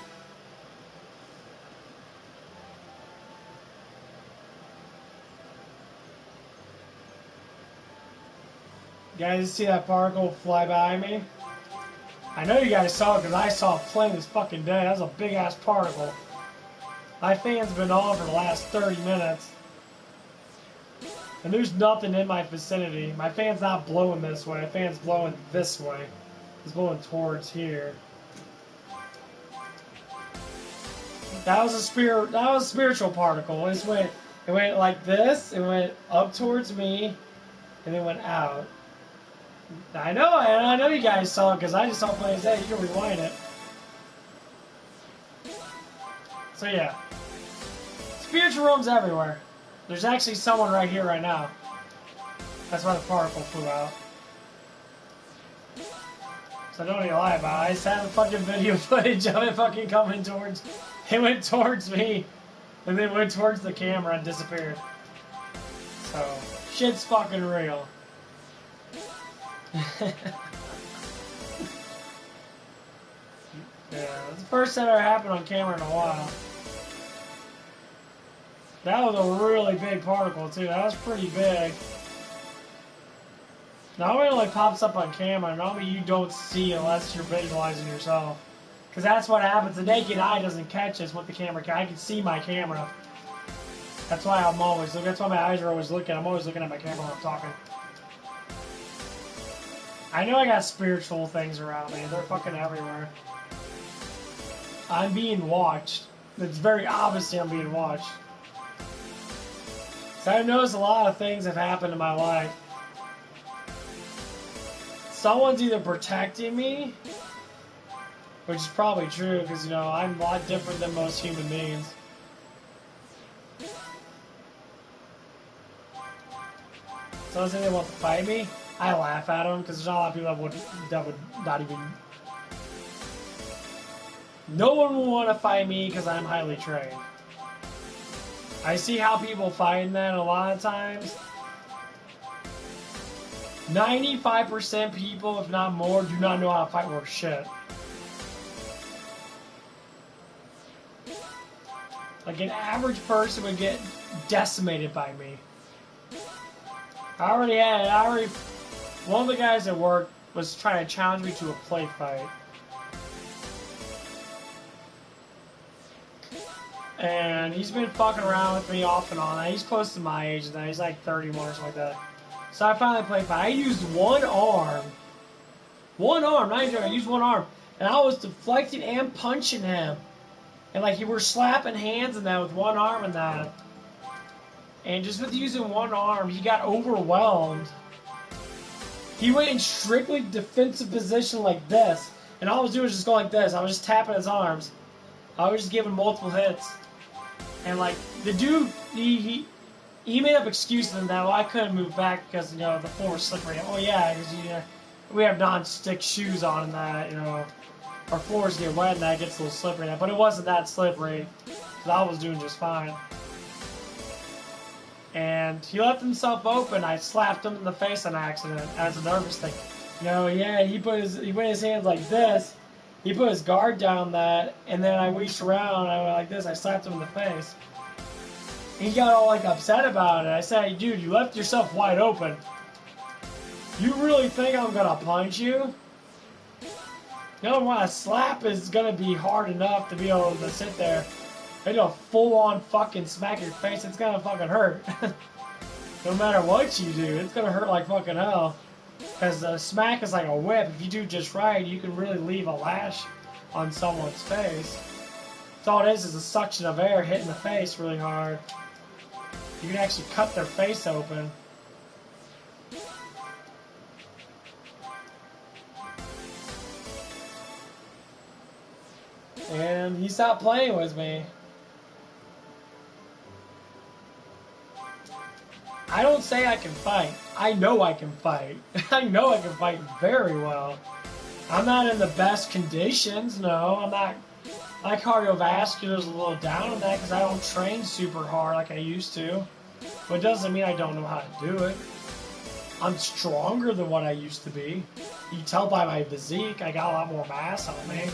You guys see that particle fly by me? I know you guys saw it because I saw it plain as fucking day. That was a big ass particle. My fan's been on for the last 30 minutes. And there's nothing in my vicinity. My fan's not blowing this way. My fan's blowing this way. It's blowing towards here. That was a spiritual particle. It went like this. It went up towards me, and then went out. I know you guys saw it because I just saw it plain as day. You can rewind it. So yeah, spiritual room's everywhere. There's actually someone right here, right now. That's why the particle flew out. So don't even lie about it. I just had a fucking video footage of it fucking coming towards. It went towards me, and then went towards the camera and disappeared. So shit's fucking real. Yeah, it's the first time it ever happened on camera in a while. That was a really big particle too. That was pretty big. Normally it only pops up on camera. Normally you don't see unless you're visualizing yourself. Because that's what happens. The naked eye doesn't catch us with the camera. I can see my camera. That's why I'm always looking. That's why my eyes are always looking. I'm always looking at my camera when I'm talking. I know I got spiritual things around me. They're fucking everywhere. I'm being watched. It's very obvious I'm being watched. So I've noticed a lot of things have happened in my life. Someone's either protecting me, which is probably true because, you know, I'm a lot different than most human beings. Someone saying they want to fight me. I laugh at them because there's not a lot of people that would not even. No one will want to fight me because I'm highly trained. I see how people fight that a lot of times. 95% people, if not more, do not know how to fight worth shit. Like an average person would get decimated by me. One of the guys at work was trying to challenge me to a play fight. And he's been fucking around with me off and on. He's close to my age now. He's like 31 or something like that. So I finally played fight. I used one arm. One arm, not even joking. I used one arm. And I was deflecting and punching him. And like, you were slapping hands and that with one arm and that. And just with using one arm, he got overwhelmed. He went in strictly defensive position like this. And all I was doing was just going like this. I was just tapping his arms. I was just giving multiple hits. And like, the dude, he made up excuses and that, well, I couldn't move back because, you know, the floor was slippery. Oh yeah, because, you know, we have non-stick shoes on and that, you know, our floors get wet and that gets a little slippery and that, but it wasn't that slippery, because I was doing just fine. And he left himself open. I slapped him in the face on accident as a nervous thing. You know, yeah, he put his hands like this. He put his guard down that, and then I reached around, and I went like this, I slapped him in the face. He got all like upset about it. I said, hey, dude, you left yourself wide open. You really think I'm gonna punch you? You know what, a slap is gonna be hard enough to be able to sit there and a full-on fucking smack your face. It's gonna fucking hurt. No matter what you do, it's gonna hurt like fucking hell. Because a smack is like a whip. If you do just right, you can really leave a lash on someone's face. So all it is a suction of air hitting the face really hard. You can actually cut their face open. And he stopped playing with me. I don't say I can fight. I know I can fight. I know I can fight very well. I'm not in the best conditions, no. I'm not... My cardiovascular's a little down in that because I don't train super hard like I used to. But it doesn't mean I don't know how to do it. I'm stronger than what I used to be. You can tell by my physique, I got a lot more mass on me.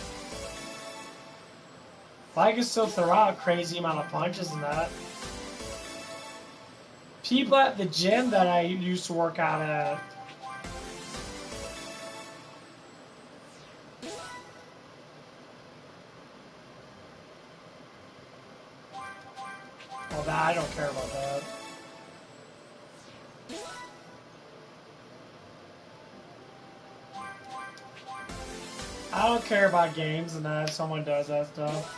I can still throw out a crazy amount of punches and that. People at the gym that I used to work out at, well, that, I don't care about that. I don't care about games and that if someone does that stuff.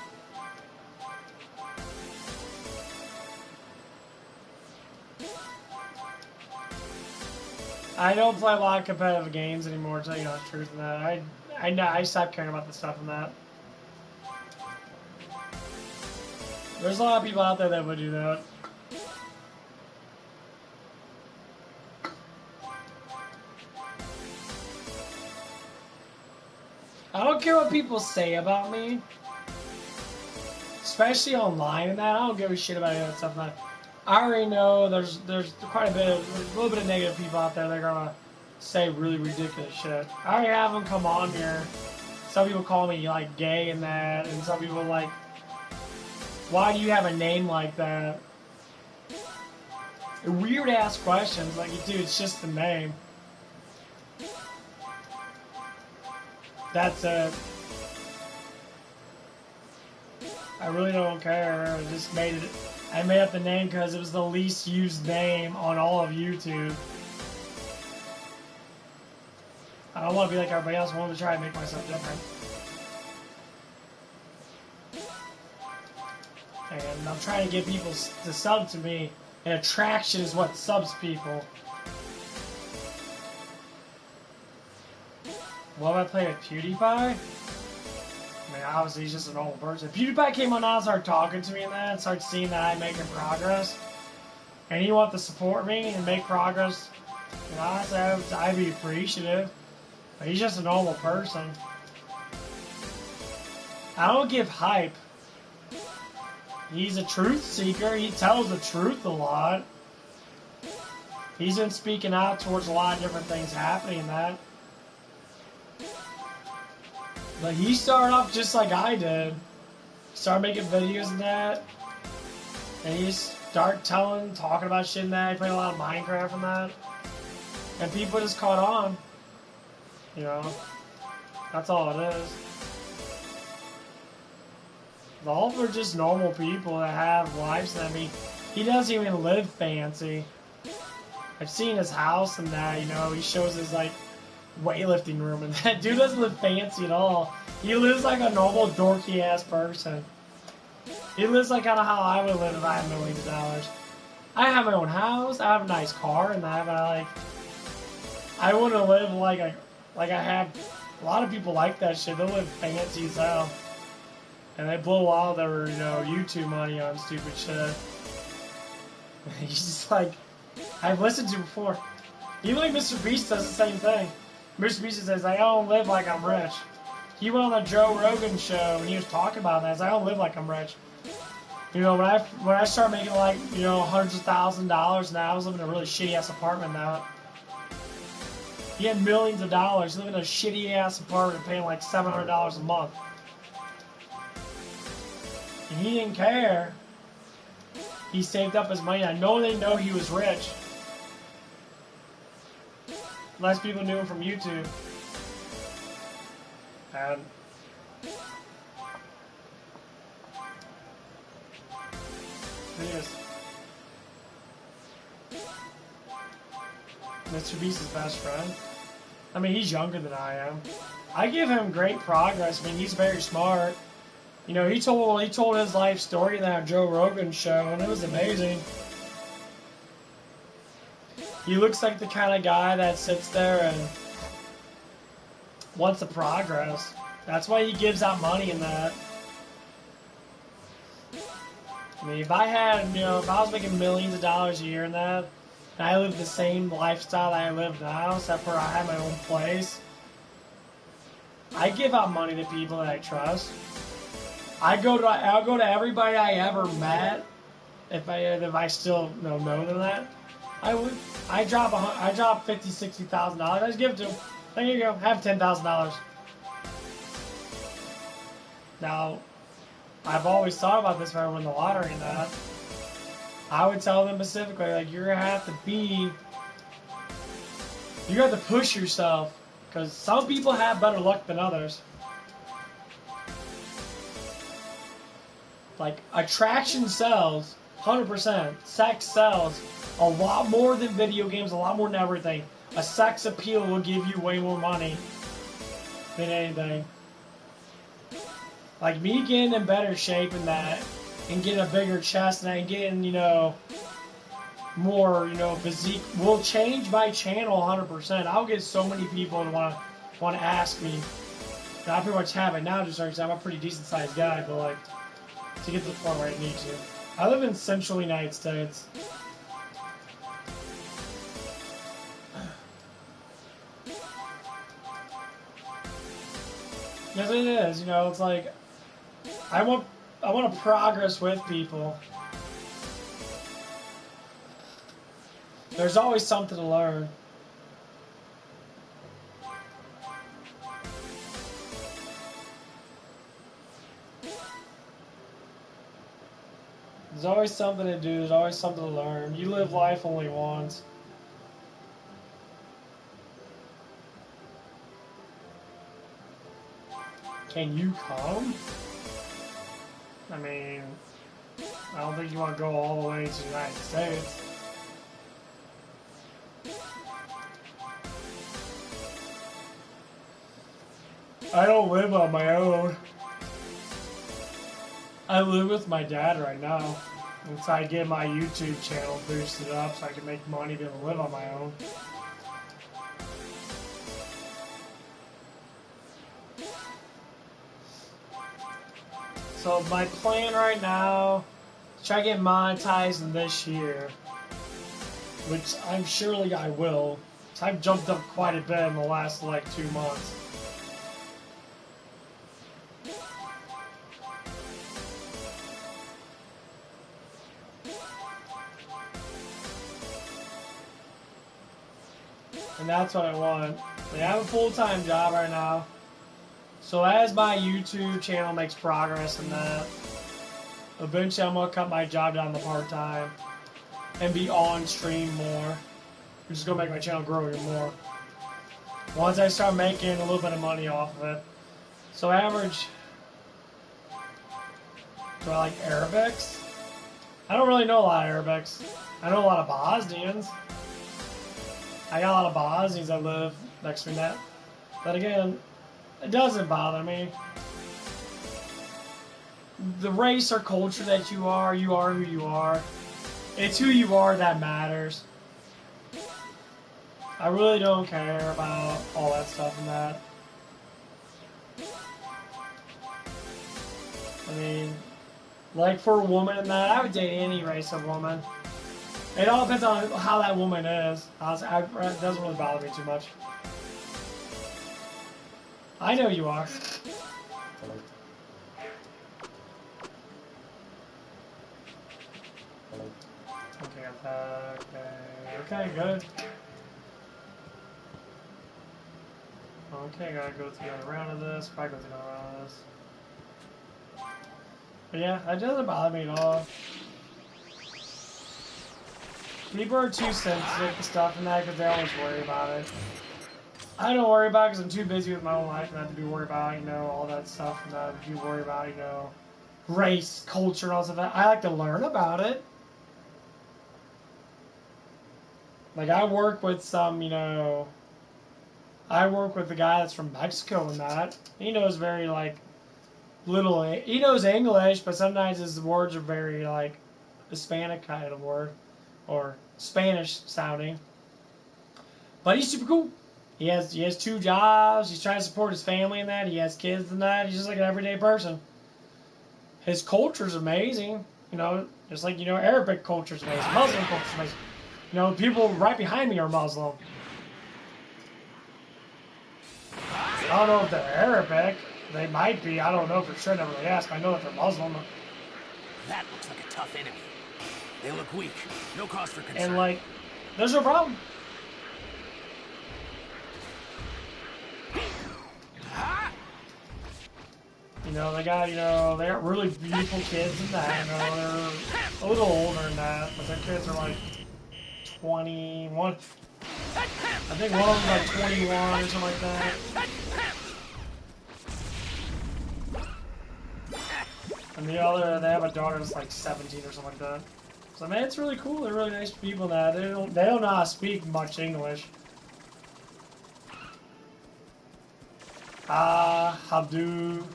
I don't play a lot of competitive games anymore, to tell you the truth in that. I stopped caring about the stuff in that. There's a lot of people out there that would do that. I don't care what people say about me. Especially online and that. I don't give a shit about any of that stuff. I already know there's quite a little bit of negative people out there that are gonna say really ridiculous shit. I already have them come on here. Some people call me like gay and that, and some people like, why do you have a name like that? Weird ass questions, like, dude, it's just the name. That's it. I really don't care. I just made it. I made up the name because it was the least used name on all of YouTube. I don't want to be like everybody else. I want to try and make myself different. And I'm trying to get people to sub to me. And attraction is what subs people. What if I played with PewDiePie? I mean, obviously he's just a normal person. If PewDiePie came on now and started talking to me and that, and started seeing that I'm making progress, and he wanted to support me and make progress, you know, I'd be appreciative. But he's just a normal person. I don't give hype. He's a truth seeker. He tells the truth a lot. He's been speaking out towards a lot of different things happening in that. But he started off just like I did. Started making videos and that. And he started talking about shit and that. He played a lot of Minecraft and that. And people just caught on. You know? That's all it is. All of them are just normal people that have lives. I mean, he doesn't even live fancy. I've seen his house and that, you know, he shows his, like, weightlifting room, and that dude doesn't live fancy at all. He lives like a normal, dorky-ass person. He lives like kind of how I would live if I had millions of dollars. I have my own house, I have a nice car, and that, but I wouldn't live like I have. A lot of people like that shit. They live fancy as hell, and they blow all their, you know, YouTube money on stupid shit. He's just like, I've listened to before. Even like Mr. Beast does the same thing. Mr. Beast says, I don't live like I'm rich. He went on the Joe Rogan show and he was talking about that. He's like, I don't live like I'm rich. You know, when I started making like, you know, hundreds of thousands of dollars now, I was living in a really shitty ass apartment now. He had millions of dollars, living in a shitty ass apartment, paying like $700 a month. And he didn't care. He saved up his money. I know they know he was rich. Less people knew him from YouTube. And he is. Mr. Beast's best friend. I mean, he's younger than I am. I give him great progress. I mean, he's very smart. You know, he told his life story in that Joe Rogan show, and it was amazing. He looks like the kind of guy that sits there and wants to progress. That's why he gives out money in that. I mean, if I had, you know, if I was making millions of dollars a year in that, and I lived the same lifestyle that I live now, except for I have my own place, I give out money to people that I trust. I'll go to everybody I ever met, if I still know them that. I drop $50,000, $60,000. I just give it to them. There you go. Have $10,000. Now, I've always thought about this when I win the lottery and that. I would tell them specifically, like, you have to push yourself, because some people have better luck than others. Like, attraction sells, 100%. Sex sells a lot more than video games, a lot more than everything. A sex appeal will give you way more money than anything. Like, me getting in better shape in that, and getting a bigger chest, and getting, you know, more, you know, physique will change my channel 100%. I'll get so many people to want to ask me. And I pretty much have it now, just because I'm a pretty decent sized guy, but like, to get to the point where I need to. I live in central United States. Yes, it is. You know, it's like I want to progress with people. There's always something to learn. There's always something to do. There's always something to learn. You live life only once. Can you come? I mean, I don't think you want to go all the way to the United States. I don't live on my own. I live with my dad right now. Until I get my YouTube channel boosted up so I can make money to be able to live on my own. So my plan right now is try to get monetized in this year, which I'm surely I will. So I've jumped up quite a bit in the last like 2 months. And that's what I want. Like, I have a full-time job right now. So as my YouTube channel makes progress in that, eventually I'm gonna cut my job down to part-time and be on stream more. Which is gonna make my channel grow even more. Once I start making a little bit of money off of it. So average. Do I like Arabics? I don't really know a lot of Arabics. I know a lot of Bosnians. I got a lot of Bosnians that live next to me now. But again, it doesn't bother me. The race or culture that you are who you are. It's who you are that matters. I really don't care about all that stuff and that. I mean, like for a woman and that, I would date any race of woman. It all depends on how that woman is. It doesn't really bother me too much. I know you are. Okay, got that. Okay, good. Okay, gotta go through another round of this. Probably go through another round of this. But yeah, that doesn't bother me at all. People are too sensitive to stuff and that because they always worry about it. I don't worry about it because I'm too busy with my own life not to be worried about, you know, all that stuff and not to be worried about, you know, race, culture, and all stuff. I like to learn about it. Like, I work with some, you know, I work with the guy that's from Mexico and that. He knows very, like, little, he knows English, but sometimes his words are very, like, Hispanic kind of word, or Spanish sounding. But he's super cool. He has 2 jobs. He's trying to support his family and that. He has kids and that. He's just like an everyday person. His culture's amazing. You know, just like, you know, Arabic culture's amazing. Muslim culture's amazing. You know, people right behind me are Muslim. I don't know if they're Arabic. They might be. I don't know for sure. Never really asked. I know that they're Muslim.
That looks like a tough enemy. They look weak. No cause for concern.
And, like, there's no problem. You know, they got really beautiful kids and that. You know, they're a little older than that, but their kids are like 21. I think one of them's like 21 or something like that. And the other, they have a daughter that's like 17 or something like that. So man, it's really cool. They're really nice people. That they don't know how to speak much English. How do?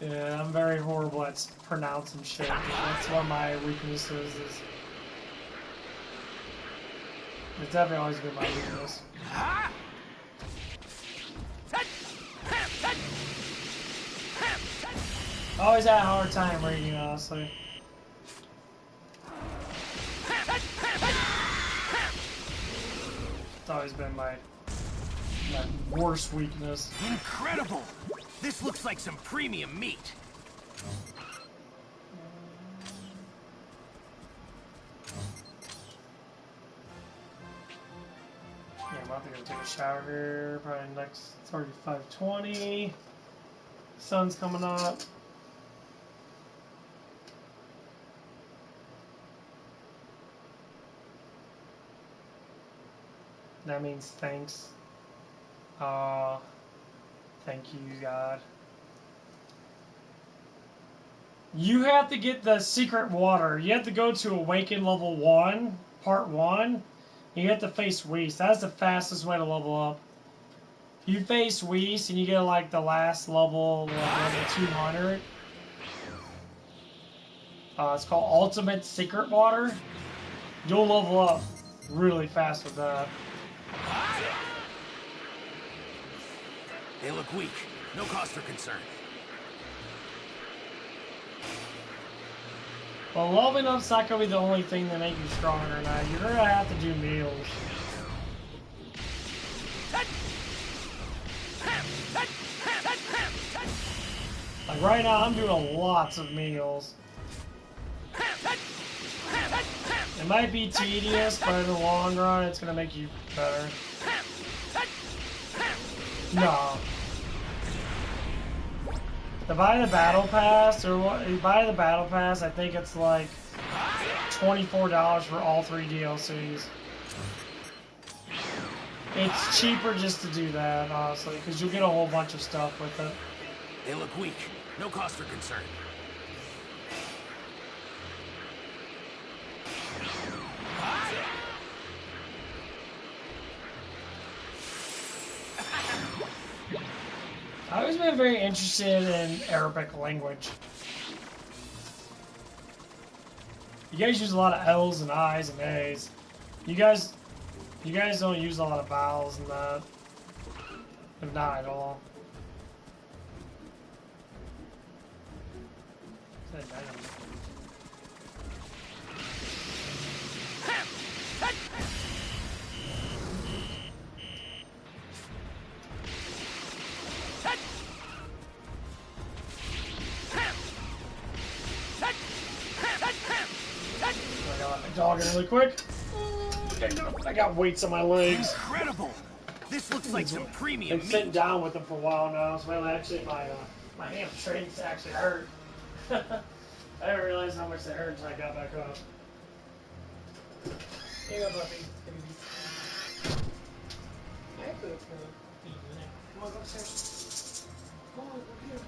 Yeah, I'm very horrible at pronouncing shit. That's one of my weaknesses. It's definitely always been my weakness. I always had a hard time reading, honestly. It's always been my worst weakness.
Incredible! This looks like some premium meat.
Yeah, I'm about to go take a shower here. Probably next 35:20. Sun's coming up. That means thanks. Thank you, God. You have to get the secret water. You have to go to Awaken level 1, part 1. You have to face Whis. That's the fastest way to level up. If you face Whis and you get like the last level, like level 200. It's called Ultimate Secret Water. You'll level up really fast with that.
They look weak. No cause for concern.
Well, leveling up's not gonna be the only thing that makes you stronger now. You're gonna have to do meals. Like right now, I'm doing lots of meals. It might be tedious, but in the long run, it's gonna make you better. No. To buy the battle pass, or what? You buy the battle pass, I think it's like $24 for all 3 DLCs. It's cheaper just to do that, honestly, because you'll get a whole bunch of stuff with it.
They look weak. No cause for concern.
I've always been very interested in Arabic language. You guys use a lot of L's and I's and A's. You guys don't use a lot of vowels and that. If not at all. Dog in really quick. I got weights on my legs.
Incredible! This looks like some premium
Been sitting
meat.
down with them for a while now, so actually my hamstrings actually hurt. I didn't realize how much they hurt until I got back up. Here you go, puppy. Come on, go upstairs. Come on, go here.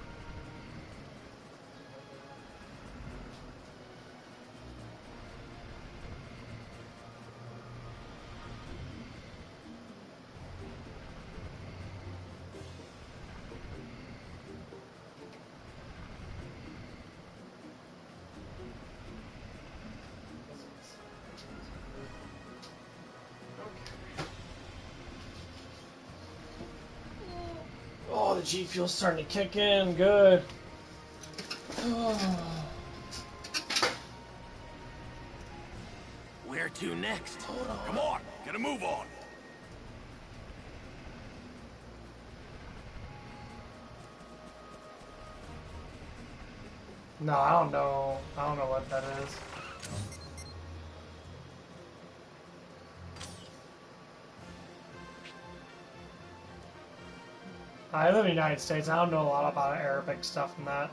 Oh, the G Fuel's starting to kick in. Good. Oh.
Where to next?
Hold on.
Come on, get a move on.
No, I don't know. I don't know what that is. I live in the United States. I don't know a lot about Arabic stuff and that.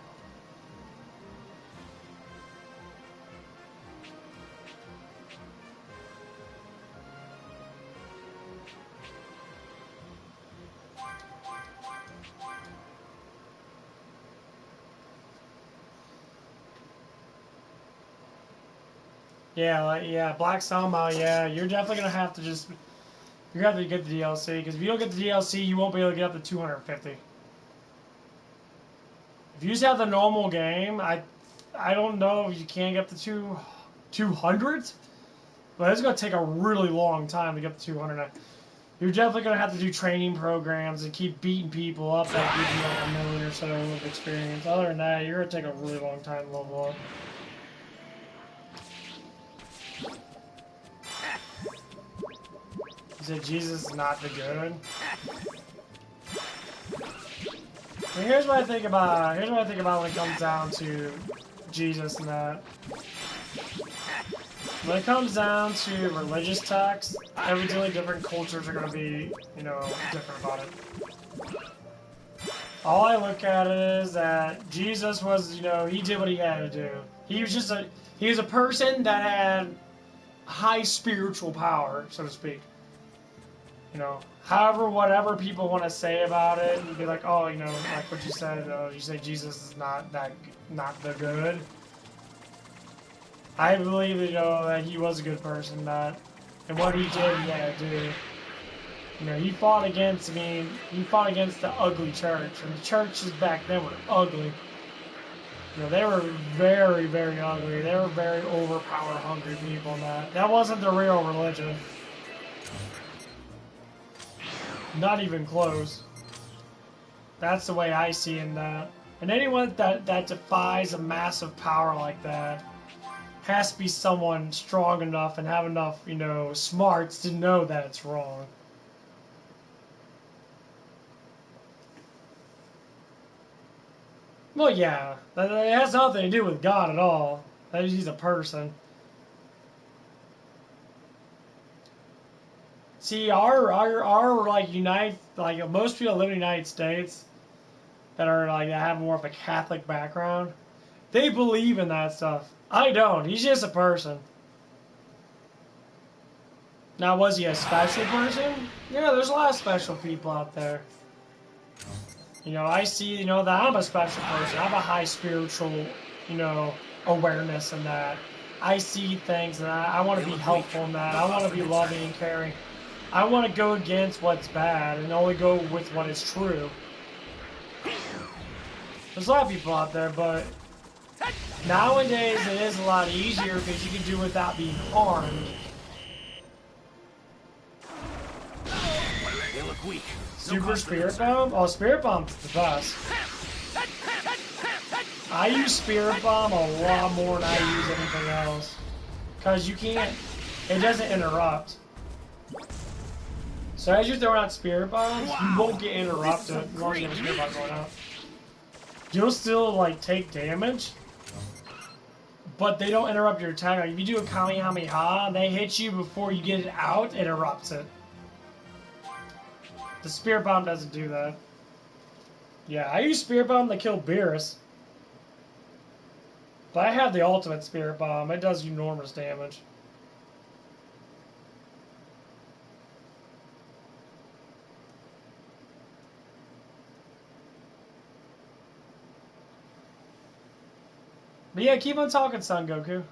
Yeah, Black Sama, yeah, you're definitely gonna have to just, you're gonna have to get the DLC, because if you don't get the DLC, you won't be able to get up to 250. If you just have the normal game, I don't know if you can get up to 200, but it's gonna take a really long time to get up to 200. You're definitely gonna have to do training programs and keep beating people up that give you like a million or so of experience. Other than that, you're gonna take a really long time to level up. You said Jesus is not the good. And here's what I think about. Here's what I think about when it comes down to Jesus and that. When it comes down to religious texts, evidently different cultures are going to be, you know, different about it. All I look at is that Jesus was, you know, he did what he had to do. He was a person that had high spiritual power, so to speak. You know, however, whatever people want to say about it, and be like, oh, you know, like what you said, you say Jesus is not the good. I believe, you know, that he was a good person, and what he did, he had to do. You know, he fought against the ugly church, and the churches back then were ugly. You know, they were very, very ugly. They were very overpower hungry people, and that wasn't the real religion. Not even close. That's the way I see in that. And anyone that defies a massive power like that has to be someone strong enough and have enough, you know, smarts to know that it's wrong. Well, yeah, it has nothing to do with God at all. He's a person. See, our like most people live in the United States that are like that have more of a Catholic background. They believe in that stuff. I don't. He's just a person. Now, was he a special person? Yeah, there's a lot of special people out there. You know, I see, you know, that I'm a special person. I have a high spiritual, you know, awareness in that. I see things and I want to be helpful in that. I want to be loving and caring. I want to go against what's bad and only go with what is true. There's a lot of people out there, but nowadays it is a lot easier because you can do it without being harmed.
They look weak.
Super Spirit Bomb? Oh, Spirit Bomb's the best. I use Spirit Bomb a lot more than I use anything else. Because you can't, it doesn't interrupt. So as you're throwing out Spirit Bombs, you won't get interrupted as long as you have a Spirit Bomb going out. You'll still, like, take damage, but they don't interrupt your attack. Like, if you do a Kamehameha, they hit you before you get it out, it interrupts it. The Spirit Bomb doesn't do that. Yeah, I use Spirit Bomb to kill Beerus. But I have the ultimate Spirit Bomb. It does enormous damage. But yeah, keep on talking, Son Goku.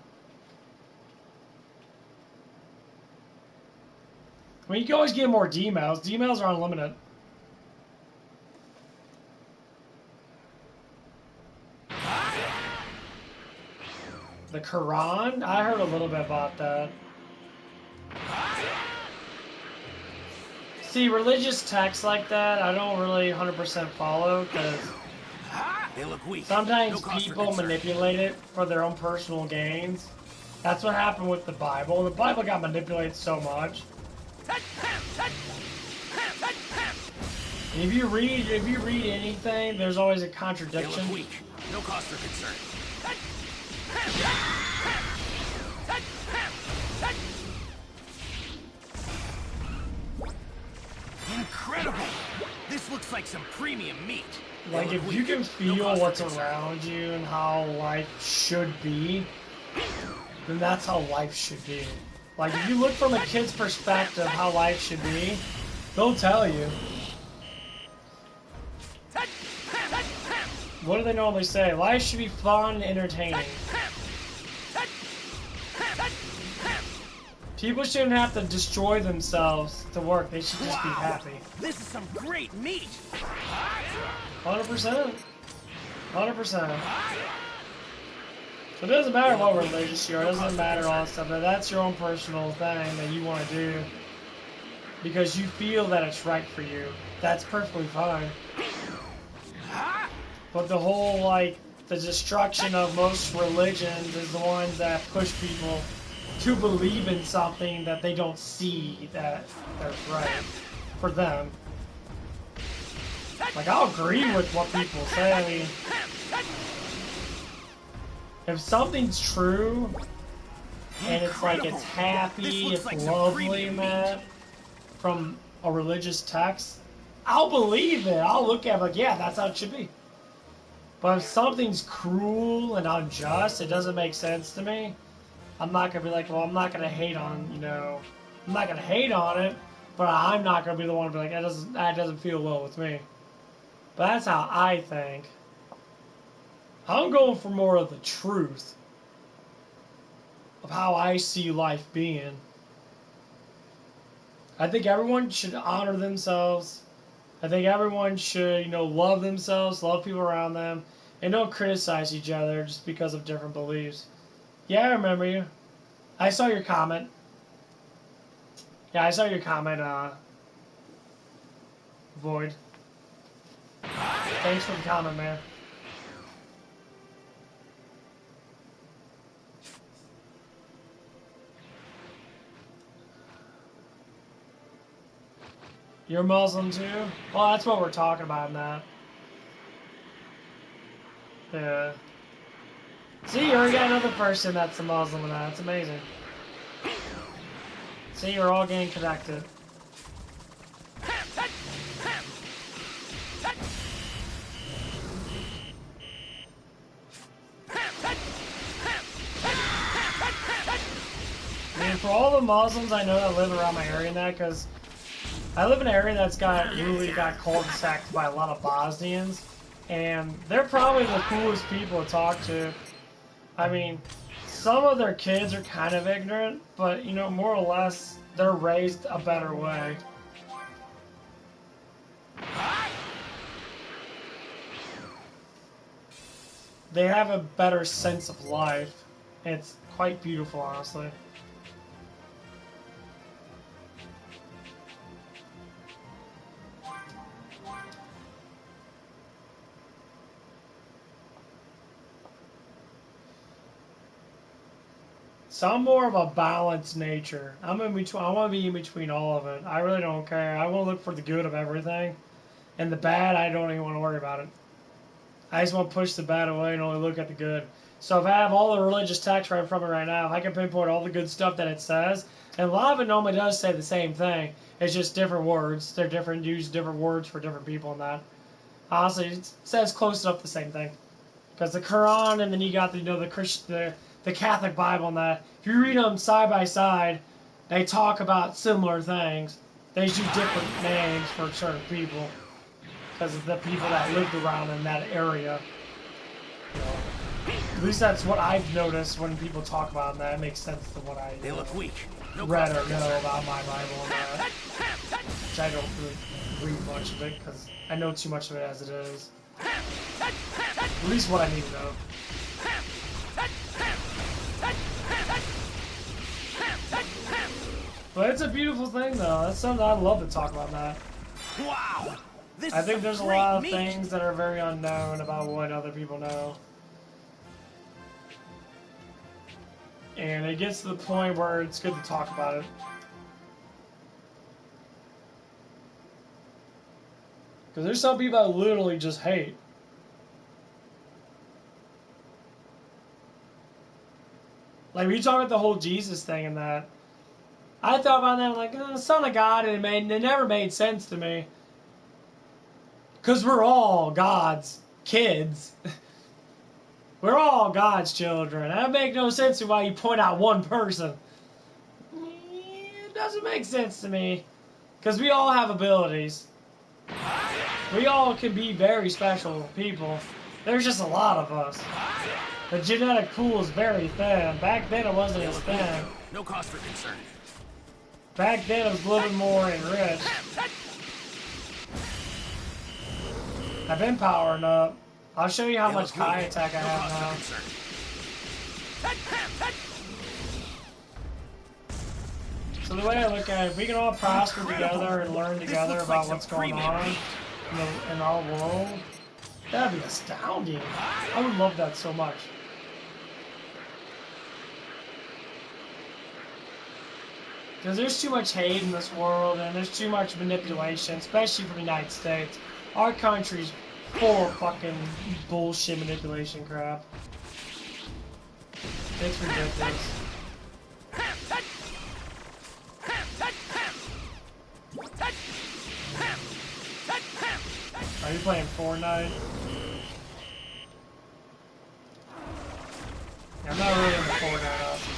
I mean, you can always get more D-mails. D-mails are unlimited. The Quran? I heard a little bit about that. See, religious texts like that, I don't really 100% follow, because
They look weak.
sometimes
No cause for
people
concern.
manipulate it for their own personal gains. That's what happened with the Bible. The Bible got manipulated so much. If you read anything, there's always a
They
contradiction.
look weak. No cause for concern. Incredible! This looks like some premium meat. They
Like,
look
if you
weak.
can
No
feel
cause for
what's
concern.
around you and how life should be, then that's how life should be. Like, if you look from a kid's perspective how life should be, they'll tell you. What do they normally say? Life should be fun and entertaining. People shouldn't have to destroy themselves to work. They should just be happy.
This is some great meat.
100%. 100%. So it doesn't matter what religious you are. It doesn't matter all that stuff. That's your own personal thing that you want to do because you feel that it's right for you. That's perfectly fine. But the whole, like, the destruction of most religions is the ones that push people to believe in something that they don't see that's right for them. Like, I'll agree with what people say. I mean, if something's true and it's like it's happy, it's lovely, man, from a religious text, I'll believe it. I'll look at it like, yeah, that's how it should be. But if something's cruel and unjust, it doesn't make sense to me. I'm not gonna be like, well, I'm not gonna hate on, you know, I'm not gonna hate on it, but I'm not gonna be the one to be like, that doesn't feel well with me. But that's how I think. I'm going for more of the truth of how I see life being. I think everyone should honor themselves. I think everyone should, you know, love themselves, love people around them, and don't criticize each other just because of different beliefs. Yeah, I remember you. I saw your comment. Yeah, I saw your comment, Void. Thanks for the comment, man. You're Muslim too? Well, that's what we're talking about in that. Yeah. See, you already got another person that's a Muslim in that. That's amazing. See, we're all getting connected. And for all the Muslims I know that live around my area now, because I live in an area that's got cul-de-sacked by a lot of Bosnians, and they're probably the coolest people to talk to. I mean, some of their kids are kind of ignorant, but, you know, more or less, they're raised a better way. They have a better sense of life. It's quite beautiful, honestly. So I'm more of a balanced nature. I'm in between. I want to be in between all of it. I really don't care. I want to look for the good of everything, and the bad, I don't even want to worry about it. I just want to push the bad away and only look at the good. So if I have all the religious text right in front of me right now, if I can pinpoint all the good stuff that it says, and a lot of it normally does say the same thing. It's just different words. They're different, use different words for different people and that. Honestly, it says close enough the same thing. Because the Quran and then you got the Catholic Bible and that. If you read them side by side, they talk about similar things. They just use different names for certain people. Because of the people that lived around in that area. You know, at least that's what I've noticed when people talk about it, and that makes sense to what I
They look weak. No
read or know about my Bible and that. Which I don't really read much of it because I know too much of it as it is. At least what I need to know. But it's a beautiful thing though. That's something I'd love to talk about, Matt.
Wow! This
I think
is
there's a
great
lot of
meat.
things that are very unknown about what other people know. And it gets to the point where it's good to talk about it. Because there's some people that literally just hate. Like, we talk about the whole Jesus thing and that. I thought about that, like, oh, Son of God, and it never made sense to me. Because we're all God's kids. We're all God's children. That makes no sense to why you point out one person. It doesn't make sense to me. Because we all have abilities. We all can be very special people. There's just a lot of us. The genetic pool is very thin. Back then it wasn't as thin.
No cause for concern.
Back then it was a little bit more enriched. I've been powering up. I'll show you how much high attack I have now. So the way I look at it, we can all prosper together and learn together about what's going on in our world. That'd be astounding. I would love that so much. Because there's too much hate in this world, and there's too much manipulation, especially from the United States. Our country's full of fucking bullshit manipulation crap. It's ridiculous. Are you playing Fortnite? Yeah, I'm not really into Fortnite, honestly.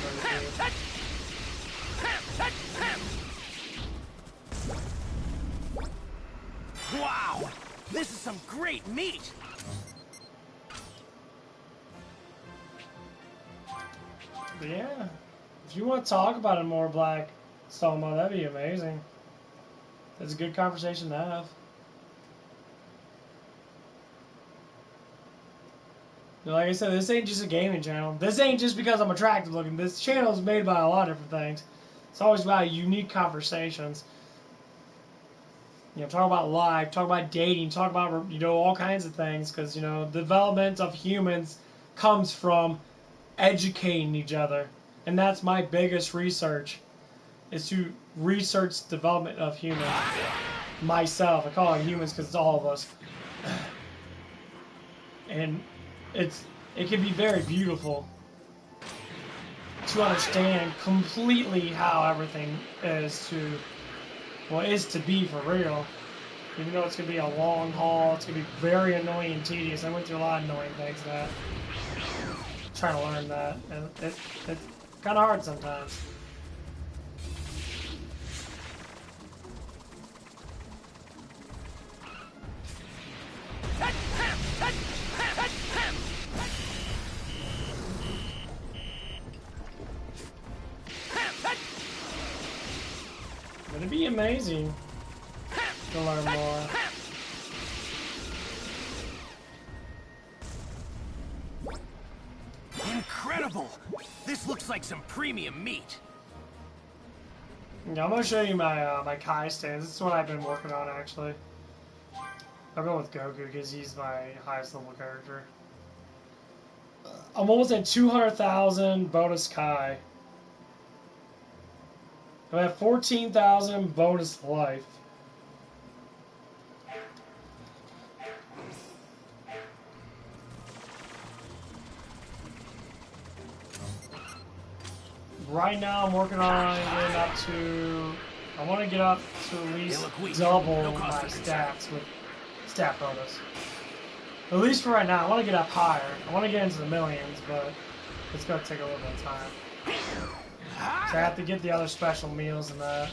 Wow! This is some great meat!
But yeah, if you want to talk about it more, Black Soma, that'd be amazing. That's a good conversation to have. Like I said, this ain't just a gaming channel. This ain't just because I'm attractive looking. This channel is made by a lot of different things. It's always about unique conversations. You know, talk about life, talk about dating, talk about, you know, all kinds of things. Because, you know, the development of humans comes from educating each other. And that's my biggest research, is to research the development of humans. Myself, I call it humans because it's all of us. And it can be very beautiful to understand completely how everything is to be for real. Even though it's gonna be a long haul, it's gonna be very annoying and tedious. I went through a lot of annoying things that trying to learn that, and it's kind of hard sometimes. It'd be amazing to learn more.
Incredible! This looks like some premium meat.
Yeah, I'm gonna show you my my Kai stands. This is what I've been working on actually. I'll go with Goku because he's my highest level character. I'm almost at 200,000 bonus Kai. I'm at 14,000 bonus life. Right now I'm working on getting up to... I want to get up to at least double my stats with stat bonus. At least for right now, I want to get up higher. I want to get into the millions, but it's going to take a little bit of time. So I have to get the other special meals and that.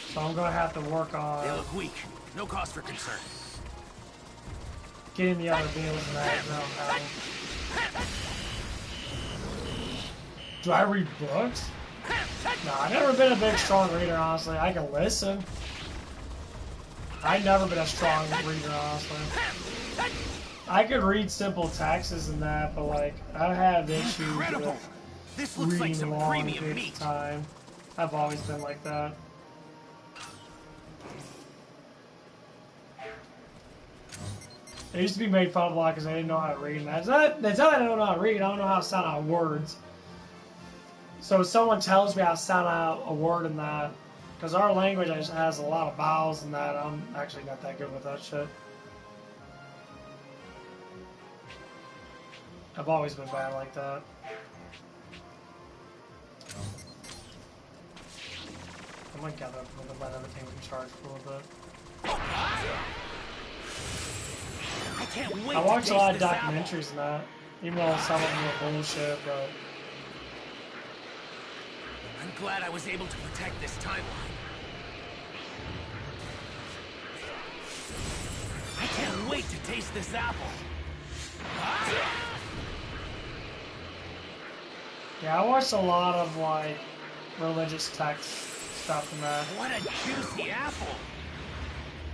So I'm going to have to work on...
They look weak. No cause for concern.
Getting the other meals and that. No, do I read books? No, I've never been a big, strong reader, honestly. I can listen. I've never been a strong reader, honestly. I could read simple texts and that, but, like, I have issues with
this looks
reading
like some
long
premium
periods
meat.
of time. I've always been like that. I used to be made fun of a lot because I didn't know how to read. And that's not that I don't know how to read. I don't know how to sound out words. So if someone tells me how to sound out a word in that, because our language has a lot of vowels and that, I'm actually not that good with that shit. I've always been bad like that. I'm gonna gather up and let everything recharge for a little bit.
I can't wait.
I watch a lot of documentaries and that, even though some of them are bullshit, but...
I'm glad I was able to protect this timeline. I can't wait to taste this apple.
Yeah, I watched a lot of, like, religious text stuff and that.
What a juicy apple!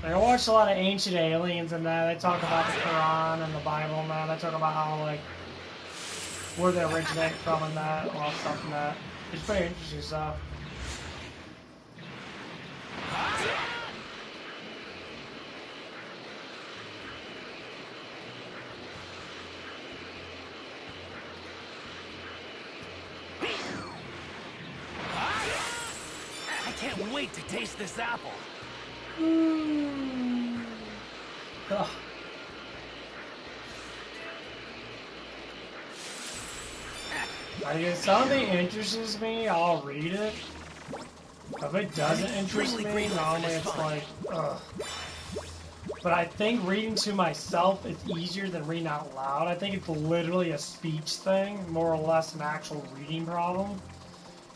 Like, I watched a lot of Ancient Aliens and that. They talk about the Quran and the Bible and that. They talk about how, like, where they originate from and that, a lot of stuff and that. It's pretty interesting stuff.
I can't wait to taste this apple.
Ugh. Like, if something interests me, I'll read it. If it doesn't interest me, normally it's like, ugh. But I think reading to myself is easier than reading out loud. I think it's literally a speech thing, more or less an actual reading problem.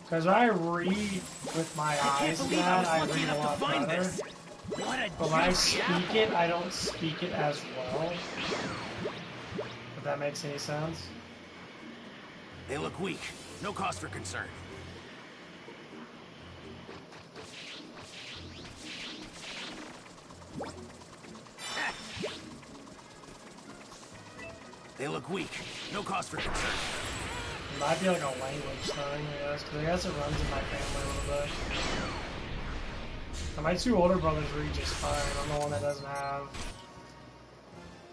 Because when I read with my eyes and that, I read a lot better. But when I speak it, I don't speak it as well. If that makes any sense.
They look weak. No cause for concern. They look weak. No cause for concern.
It might be like a language thing, I guess, because I guess it runs in my family a little bit. And my two older brothers read just fine. I'm the one that doesn't have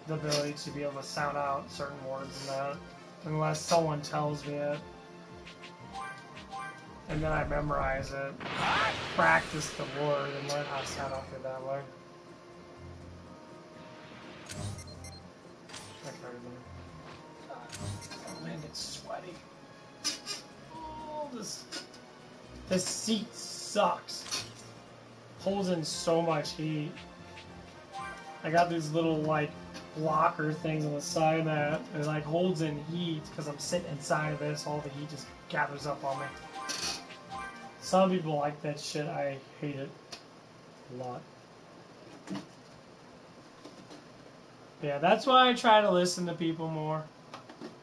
the ability to be able to sound out certain words and that, unless someone tells me it. And then I memorize it, practice the word, and learn how to sound out it that way. Oh man, it's sweaty. Oh, this seat sucks. Holds in so much heat. I got these little like blocker things on the side that it like holds in heat because I'm sitting inside of it, so all the heat just gathers up on me. Some people like that shit. I hate it a lot. Yeah, that's why I try to listen to people more.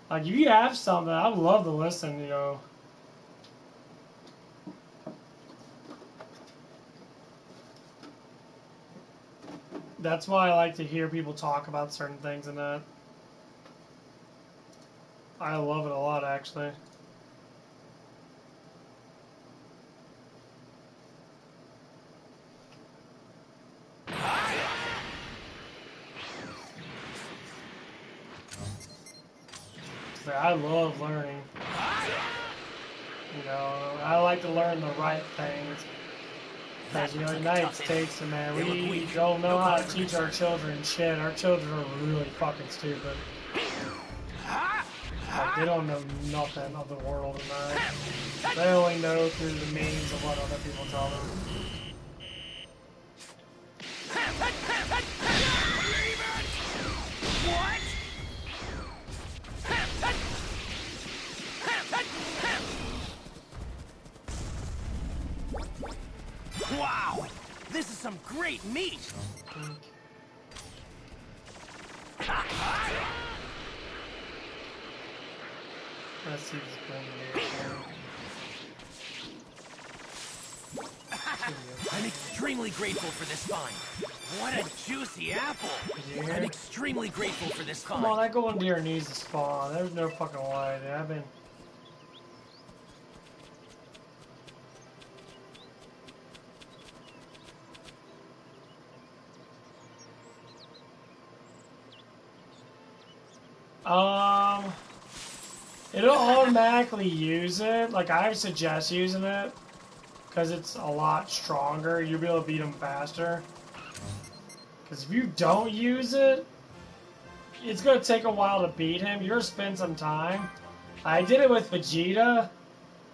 Like, if you have something, I would love to listen, you know. That's why I like to hear people talk about certain things and that. I love it a lot, actually. I love learning. You know, I like to learn the right things. Because, you know, United States, man, we don't know how to teach our children shit. Our children are really fucking stupid. Like, they don't know nothing of the world and that. They only know through the means of what other people tell them.
What? Wow! This is some great meat!
Let's see this thing here.
I'm extremely grateful for this find. What a juicy apple!
Yeah.
I'm extremely grateful for this find.
Come on, that golden deer needs to spawn. There's no fucking way, dude. I've been... It'll automatically use it. Like, I suggest using it. Because it's a lot stronger. You'll be able to beat them faster. Because if you don't use it, it's going to take a while to beat him. You're going to spend some time. I did it with Vegeta.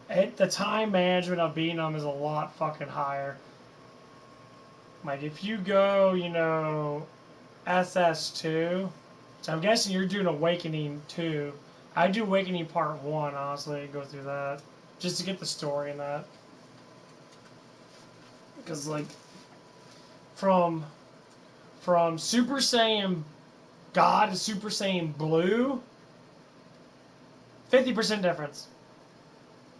The time management of beating him is a lot fucking higher. Like, if you go, you know, SS2, so I'm guessing you're doing Awakening 2. I do Awakening Part 1, honestly, go through that. Just to get the story in that. Because, like, from Super Saiyan God to Super Saiyan Blue, 50% difference.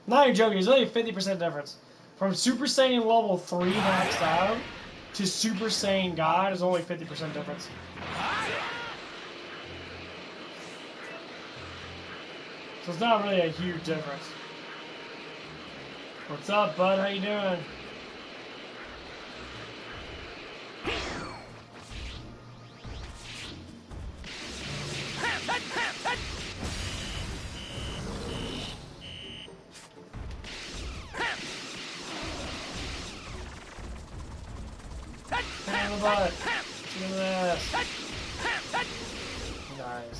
Not even joking, it's only a 50% difference. From Super Saiyan level 3 maxed out to Super Saiyan God is only 50% difference. So it's not really a huge difference. What's up, bud? How you doing? Hand the butt. Give him this. Nice.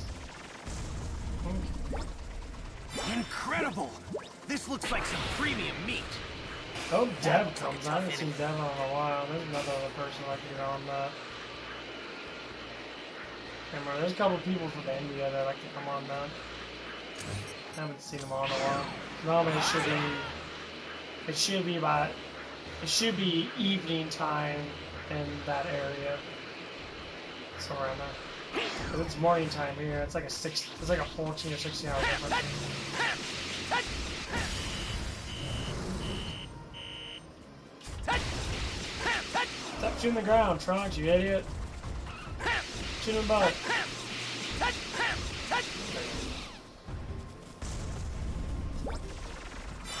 Incredible! This looks like some premium meat.
Oh, Dev comes. I haven't seen Dev in a while. There's another person I can get on that. Remember, there's a couple people from India that like to come on that. I haven't seen them all in a while. Normally it should be evening time in that area. Somewhere around there. Because it's morning time here. It's like a 14 or 16 hour difference. Stop shooting the ground, Trunks, you idiot. Shoot him both.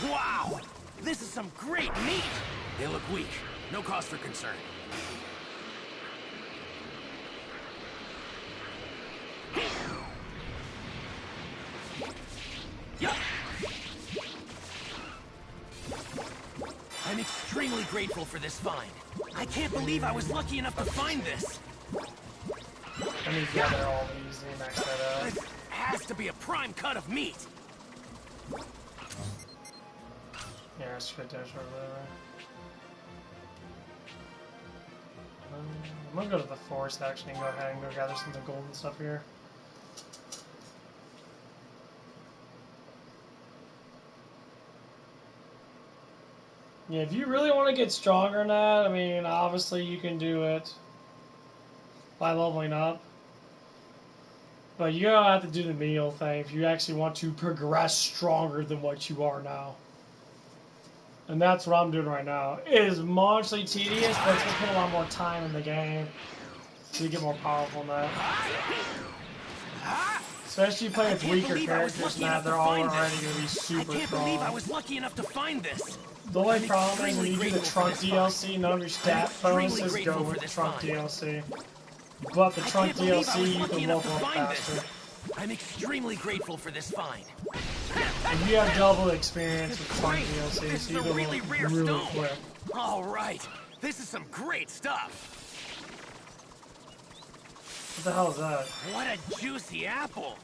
Wow! This is some great meat! They look weak. No cause for concern. I'm extremely grateful for this find. I can't believe I was lucky enough to find this.
Let me gather all these and max that out.
This has to be a prime cut of meat.
Yeah, it's straight dash over there. I'm gonna go to the forest actually and go ahead and go gather some of the golden stuff here. Yeah, if you really want to get stronger in that, I mean, obviously you can do it by leveling up. But you're gonna have to do the meal thing if you actually want to progress stronger than what you are now. And that's what I'm doing right now. It is monstrally tedious, but it's gonna put a lot more time in the game. So you get more powerful now. Especially if you play with weaker characters now, they're all already going to be super
I can't
strong.
believe I was lucky enough to find this.
The only
I'm
problem is when you do the
extremely
Trunk
grateful for this
DLC, none of your stat bonuses go
grateful for
with the
this
Trunk
find.
DLC. But the
I
Trunk
can't believe I was
DLC, you
lucky
can
enough
level
to
up
find
faster.
this. I'm extremely grateful for this find.
And you have double experience with Trunk
Great!
DLC,
This
so
is
you
a
can
really
level
rare
really
stone.
quick.
All right, this is some great stuff.
What the hell is that?
What a juicy apple!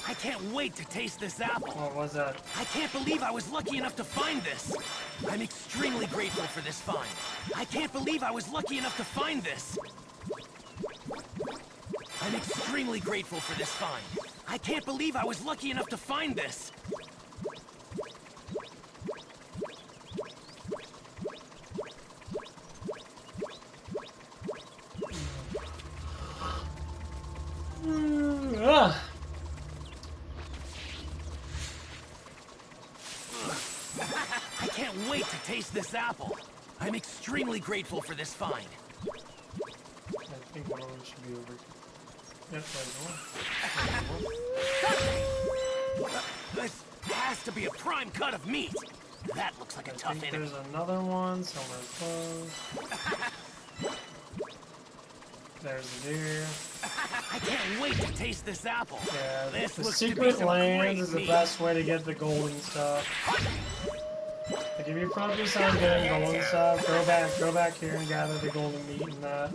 I can't wait to taste this apple.
What was that?
I can't believe I was lucky enough to find this. I'm extremely grateful for this find. I can't believe I was lucky enough to find this. I'm extremely grateful for this find. I can't believe I was lucky enough to find this. I can't wait to taste this apple. I'm extremely grateful for this find.
I think one of them should be over. Yep,
This has to be a prime cut of meat. That looks like a
I
tough
think
enemy.
there's another one somewhere close. There's the deer.
I can't wait to taste this apple.
Yeah,
This
the
looks to be
secret
some
lands
great
is the
meat.
best way to get the golden stuff. Like if you focus on getting golden stuff, go back here and gather the golden meat and that.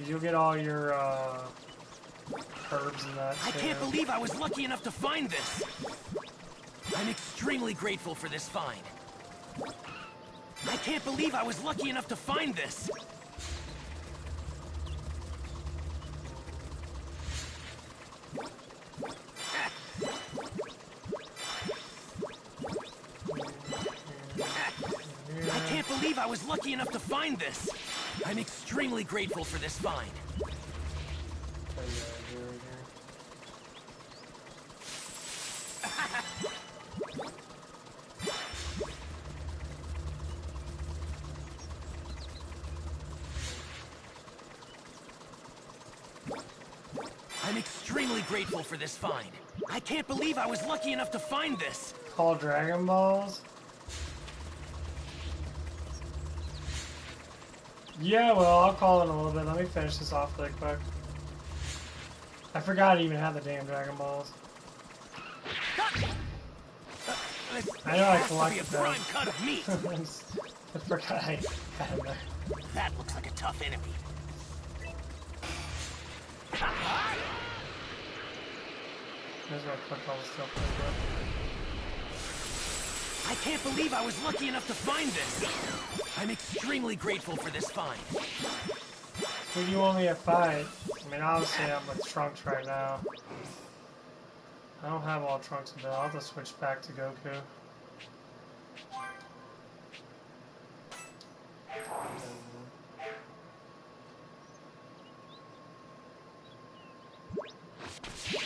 You'll get all your herbs and that
I
too.
can't believe I was lucky enough to find this. I'm extremely grateful for this find. I can't believe I was lucky enough to find this. I can't believe I was lucky enough to find this. I'm extremely grateful for this find. I'm extremely grateful for this find. I can't believe I was lucky enough to find this.
Call Dragon Balls? Yeah, well, I'll call it in a little bit. Let me finish this off really quick. I forgot I even had the damn Dragon Balls. I know I collected
them. Prime cut of meat.
I forgot I had them there.
That looks like a tough enemy.
There's my click all the stuff like that.
I can't believe I was lucky enough to find this. I'm extremely grateful for this find.
Who do you want me to fight? I mean, obviously I'm with Trunks right now. I don't have all Trunks ability. I'll have to switch back to Goku.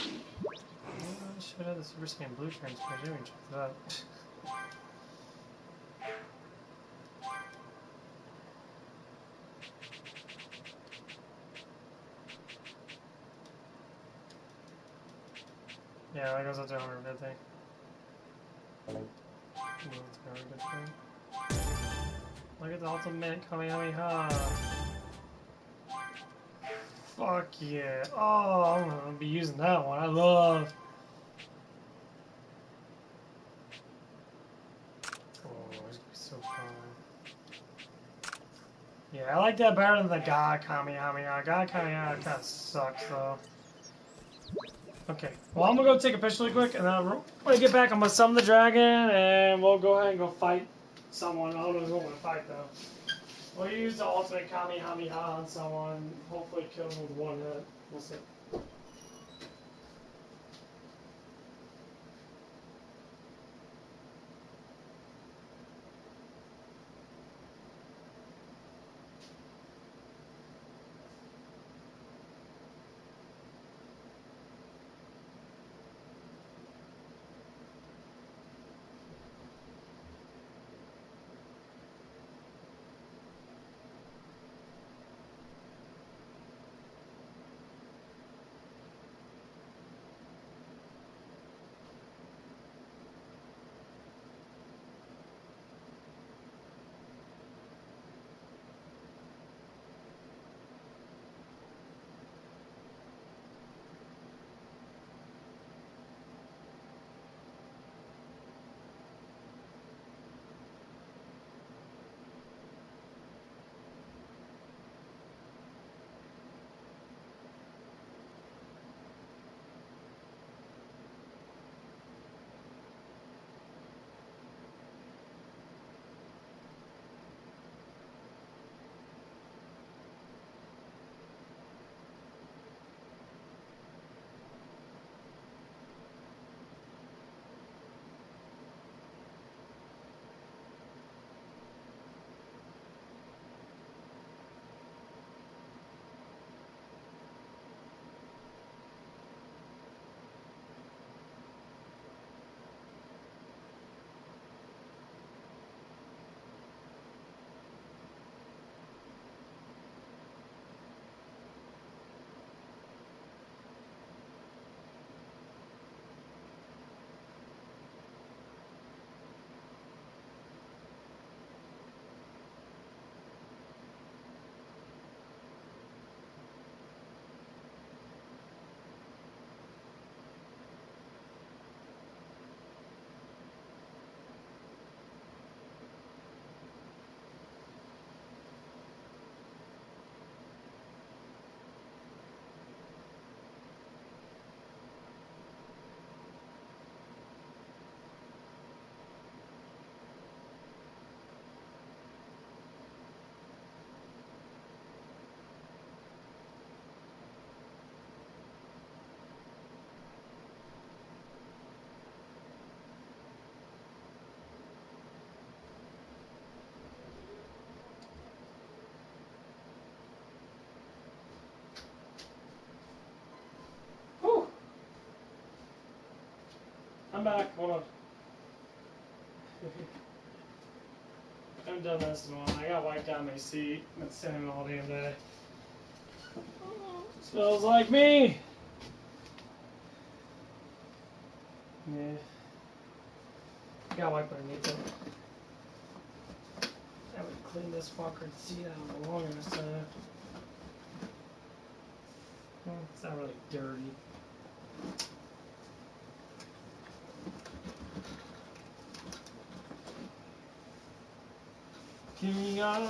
I should have the Super Saiyan Blue transfer. Check that out. Yeah, that goes up to 150. That's a very good thing. Look at the ultimate Kamehameha. Fuck yeah. Oh, I'm gonna be using that one. I love. Oh, it's gonna be so fun. Yeah, I like that better than the God Kamehameha. God Kamehameha kind of sucks though. Okay, well I'm gonna go take a piss really quick, and then when I get back I'm gonna summon the dragon, and we'll go ahead and go fight someone. I don't know who I'm gonna fight though. We'll use the ultimate Kamehameha on someone, hopefully kill him with one hit. We'll see. I'm back. Hold on. I haven't done this in a while. I got wiped down my seat. I've been sitting all damn day. Smells like me. Yeah. Got wiped underneath it. I would clean this fucking seat out the longest time. It's not really dirty. Give me on.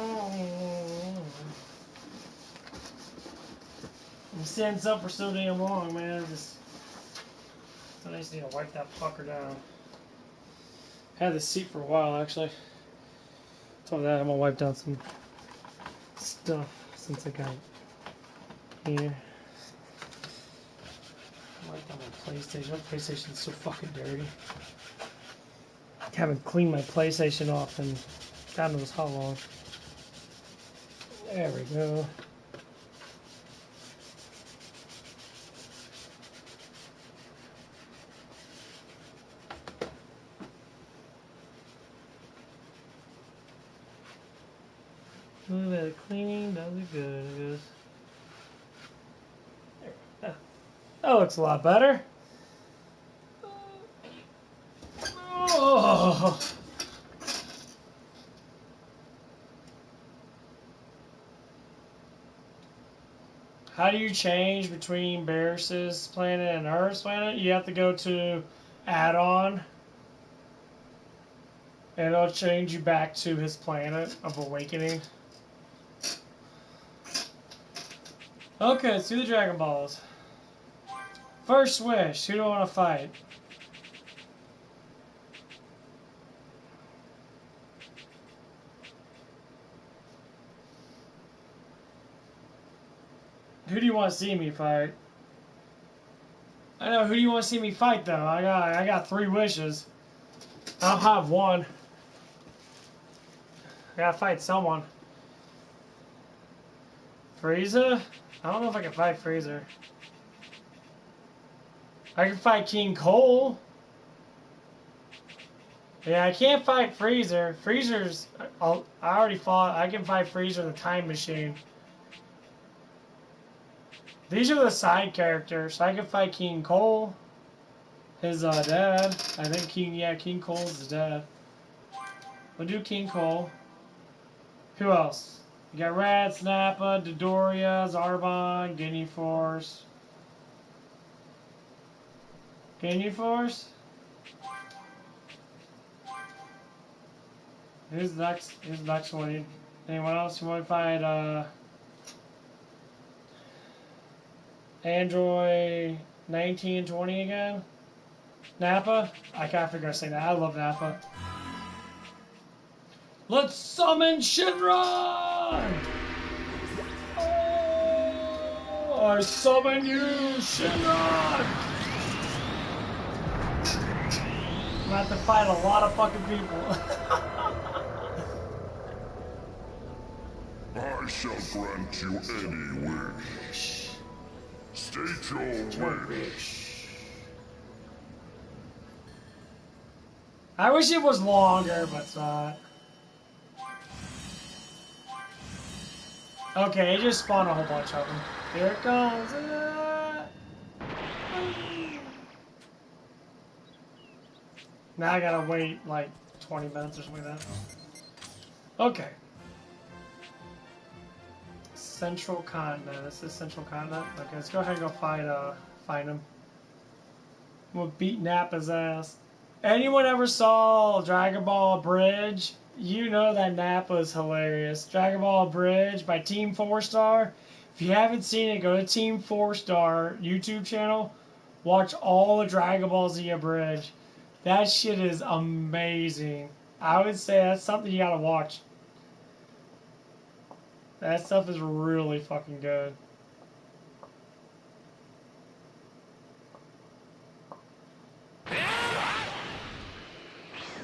I'm standing up for so damn long, man. I just need to wipe that fucker down. Had this seat for a while, actually. So that I'm gonna wipe down some stuff since I got it here. Wipe down my PlayStation. My PlayStation's so fucking dirty. I haven't cleaned my PlayStation off in God knows how long. There we go. A little bit of cleaning does it good, I guess. There. That looks a lot better. Oh. How do you change between Barris's planet and Earth's planet? You have to go to add-on. And it'll change you back to his planet of awakening. Okay, let's do the Dragon Balls. First wish, who do I want to fight? Who do you want to see me fight? I know, who do you want to see me fight though? I got 3 wishes. I'll have one. I gotta fight someone. Frieza? I don't know if I can fight Frieza. I can fight King Cole. Yeah, I can't fight Freezer. Freezer's... I already fought. I can fight Freezer in the Time Machine. These are the side characters. So I can fight King Cole. His dad. I think King Cole's his dad. We'll do King Cole. Who else? You got Raditz, Nappa, Dodoria, Zarbon, Guinea Force. Guinea Force? Who's the next one? Anyone else? You want to fight Android 19 and 20 again? Nappa? I can't figure out to say that. I love Nappa. Let's summon Shinron! Oh, I summon you, Shinron! I'm gonna have to fight a lot of fucking people.
I shall grant you any wish. State your wish.
I wish it was longer, but it's not. Okay, it just spawned a whole bunch of them. Here it comes. Now I gotta wait like 20 minutes or something like that. Okay. Central Continent. This is Central Continent. Okay, let's go ahead and go find him. We'll beat Nappa's ass. Anyone ever saw Dragon Ball Bridge? You know that Nappa is hilarious. Dragon Ball Bridge by Team 4 Star. If you haven't seen it, go to Team 4 Star YouTube channel. Watch all the Dragon Ball Z Bridge. That shit is amazing. I would say that's something you gotta watch. That stuff is really fucking good.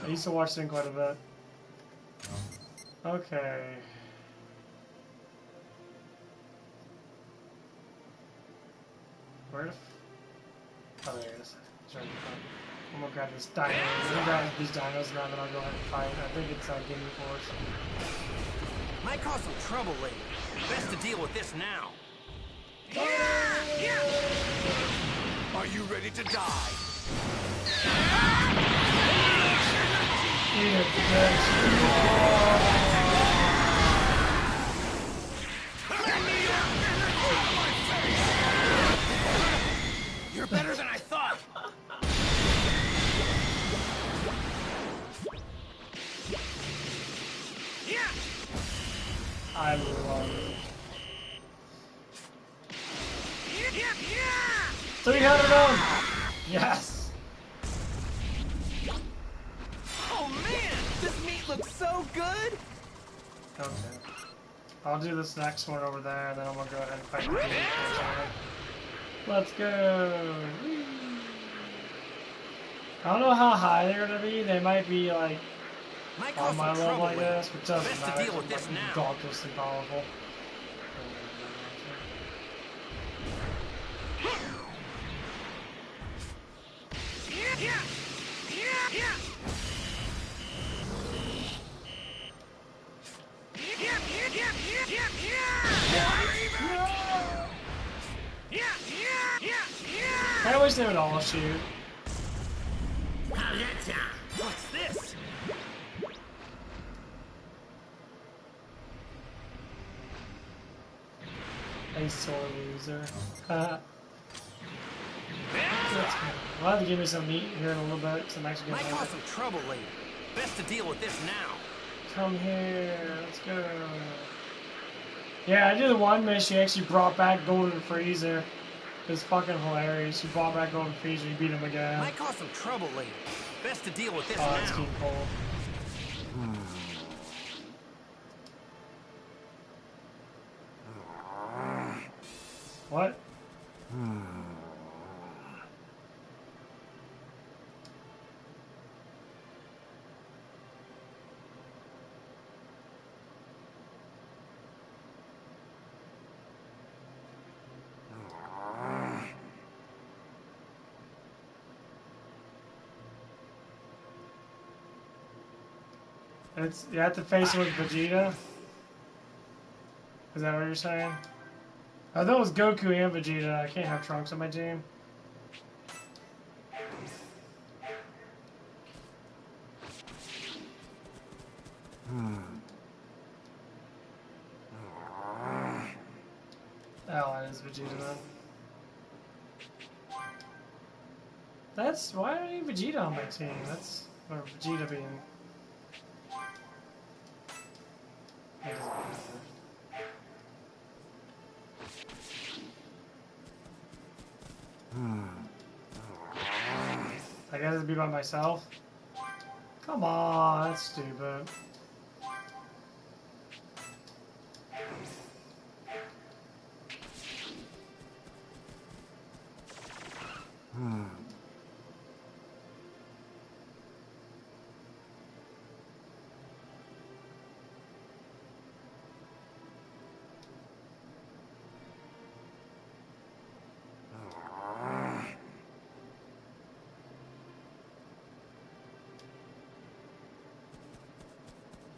I used to watch them quite a bit. Okay. Where the oh, there it is. Sorry, I'm gonna grab this dino. I'm gonna grab these dinos now, then I'll go ahead and fight. I think it's Gimme Force.
Might cause some trouble later. Best to deal with this now. Are you ready to die? You're better than I thought.
I love it. 300 of them! Yes!
Oh man, this meat looks so good!
Okay. I'll do this next one over there, and then I'm gonna go ahead and fight the Gimme Force on it. Let's go! I don't know how high they're gonna be. They might be like on my level, I guess, but doesn't
Best
matter.
to deal with this
Like,
now.
dauntlessly powerful. I wish they would all shoot.
What's this?
A sore loser. We'll have to give me some meat here in a little bit, because I'm actually
Might
gonna
cause some trouble later. Best to deal with this now.
come here. Let's go. Yeah, I did the one mission. She actually brought back Golden Freezer. It's fucking hilarious. She brought back Golden Freezer. You beat him again.
Might cause some trouble later. Best to deal with this
Oh, it's
now.
King Cole. What? It's, you have to face it with Vegeta? Is that what you're saying? I thought it was Goku and Vegeta. I can't have Trunks on my team. Oh, it is Vegeta then. That's, why do I need Vegeta on my team? That's, or Vegeta being... It doesn't matter. I guess it'd be by myself. Come on, that's stupid.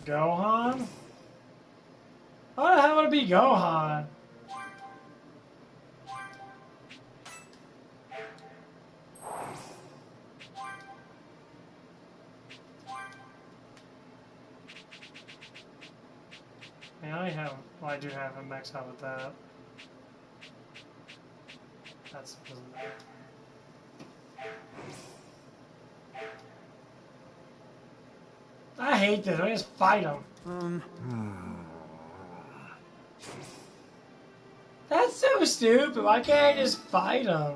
Gohan? How the hell would it be Gohan? Yeah, I have. Well, I do have him maxed out with that. That's doesn't matter. I hate this. I just fight him. That's so stupid. Why can't I just fight him?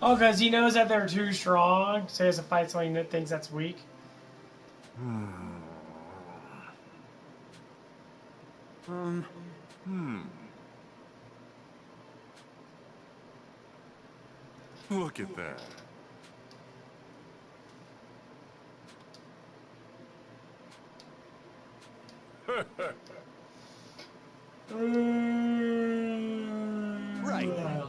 Oh, because he knows that they're too strong, so he has to fight someone he thinks that's weak.
Look at that.
Right.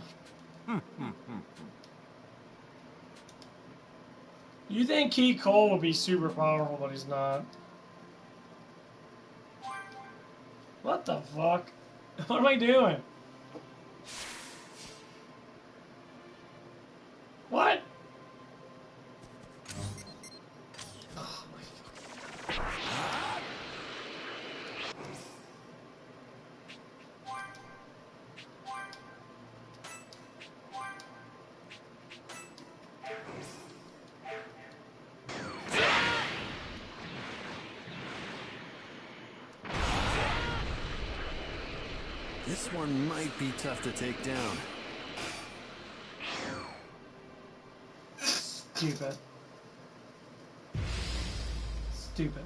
You think King Cole would be super powerful, but he's not. What the fuck? What am I doing? What? Oh my god.
This one might be tough to take down.
Stupid. Stupid.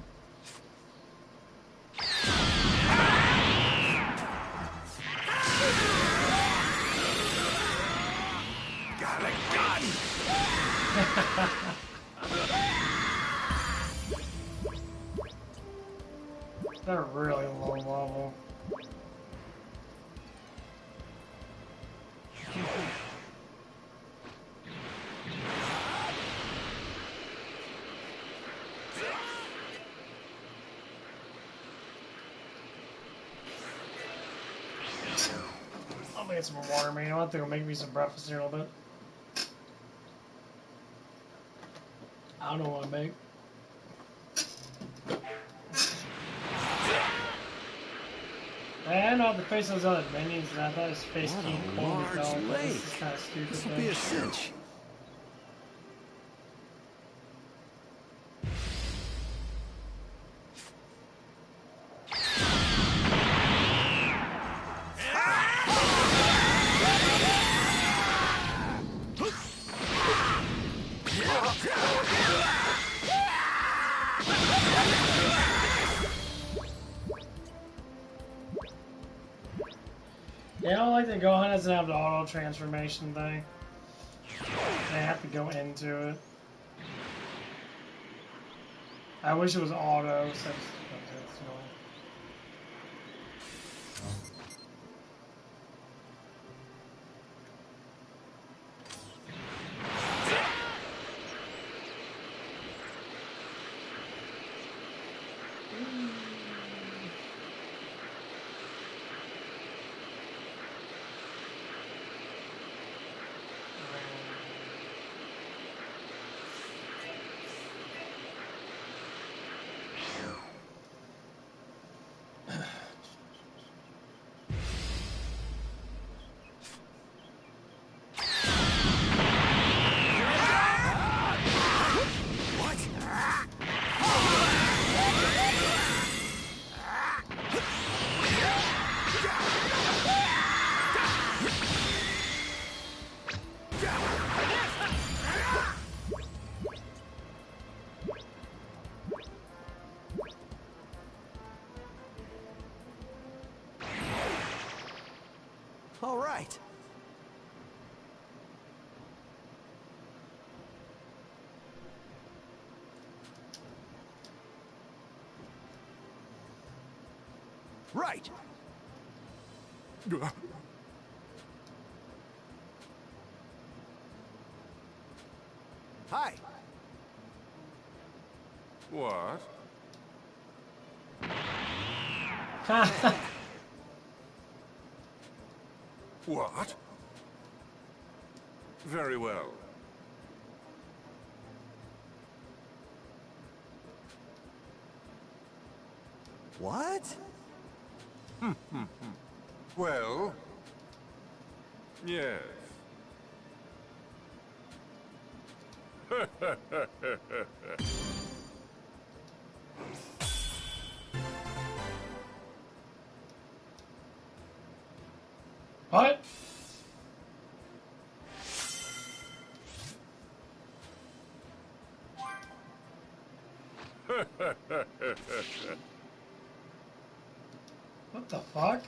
Got a gun!
They're really low level. I'll make some more water, man. I think it'll make me some breakfast here in a little bit. I don't know what to make. I don't know how to face those other minions, and I thought his face
What
King
a
Cole
large
fell, but this is
lake.
kind of stupid.
This will be a cinch.
Yeah, I don't like that Gohan doesn't have the auto transformation thing. They have to go into it. I wish it was auto. So it's annoying.
All right. Right. Hi.
What? What? Very well.
What?
Well, yes.
What? What the fuck?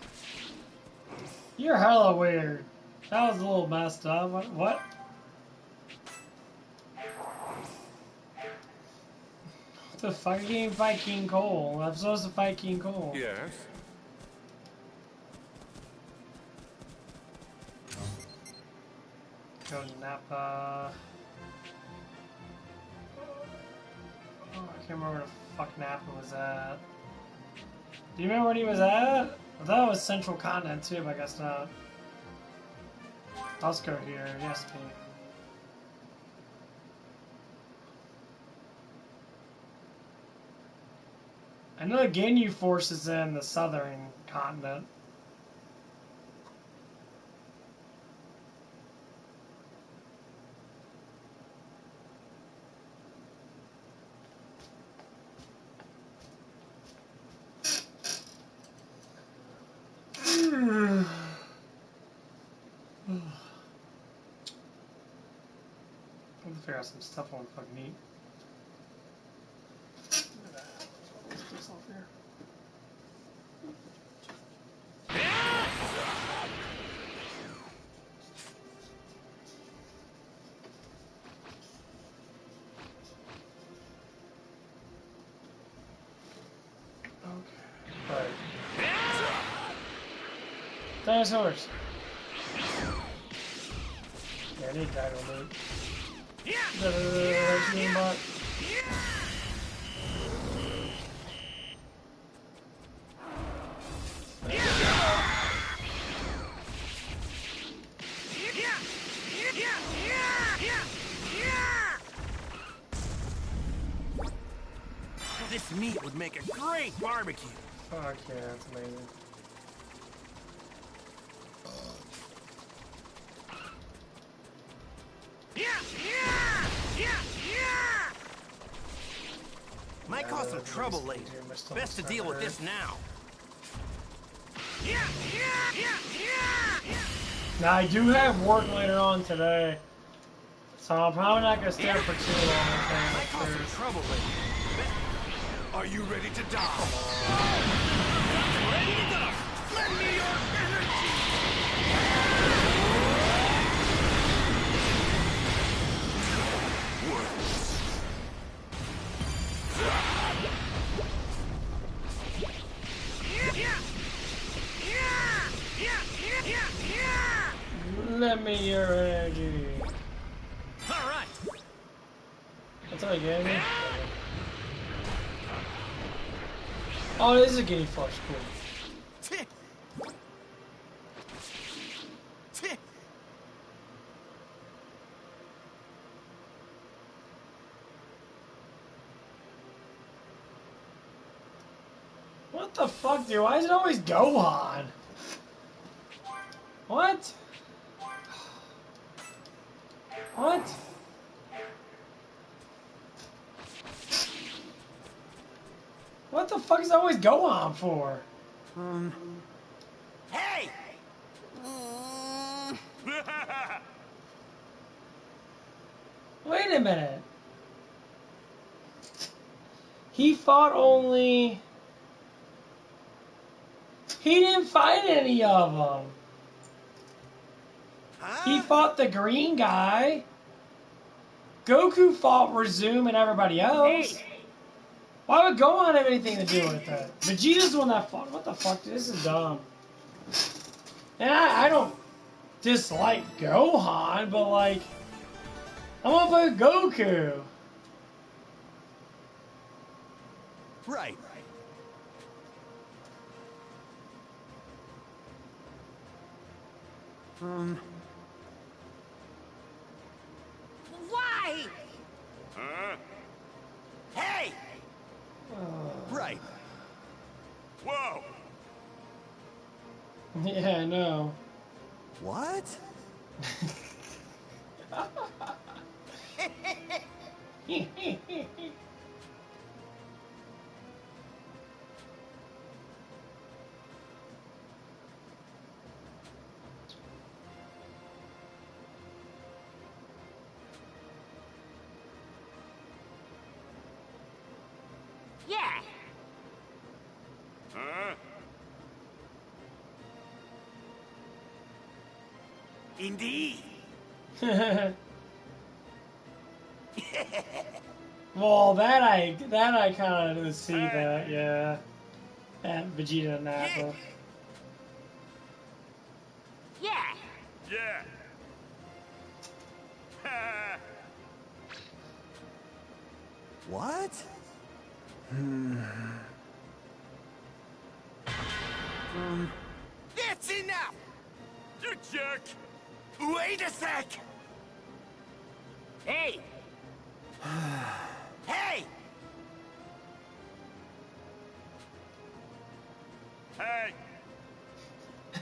You're hella weird. That was a little messed up. What? What the fuck? I can't even fight King Cole. I'm supposed to fight King Cole.
Yes.
Go Nappa. Oh, I can't remember where the fuck Nappa was at. Do you remember when he was at? I thought it was Central Continent too, but I guess not. Let's go here. Yes, me. I know the Ginyu Force is in the Southern Continent. I have to figure out some stuff I want to fucking eat. Let's do this off here. Okay. Right. Dinosaurs. Yeah, I need dino loot. Bot.
This meat would make a great barbecue.
Fuck yeah, that's amazing.
Might cause some trouble later. Best to deal with this now.
Now I do have work later on today, so I'm probably not gonna stay up for too long.
Might cause some trouble later.
Are you ready to die?
Ready to go. Lend me your energy.
Let me your energy.
All right.
That's all you gave me? Oh, this is a guinea force, cool. What the fuck, dude? Why is it always Gohan? What? What? What the fuck is it always Gohan for?
Hey!
Wait a minute. He fought only... He didn't fight any of them. He fought the green guy. Goku fought Resume and everybody else. Why would Gohan have anything to do with that? Vegeta's the one that fought. What the fuck? This is dumb. And I don't dislike Gohan, but like, I want to play Goku.
Right.
Why?
Huh?
Hey! Right.
Whoa!
Yeah, I know.
What?
Yeah.
Huh?
Indeed.
Well, that I kind of see that, yeah. That Vegeta and Nappa.
Yeah.
Yeah.
What?
That's enough!
You jerk!
Wait a sec!
Hey,
Hey!
Hey!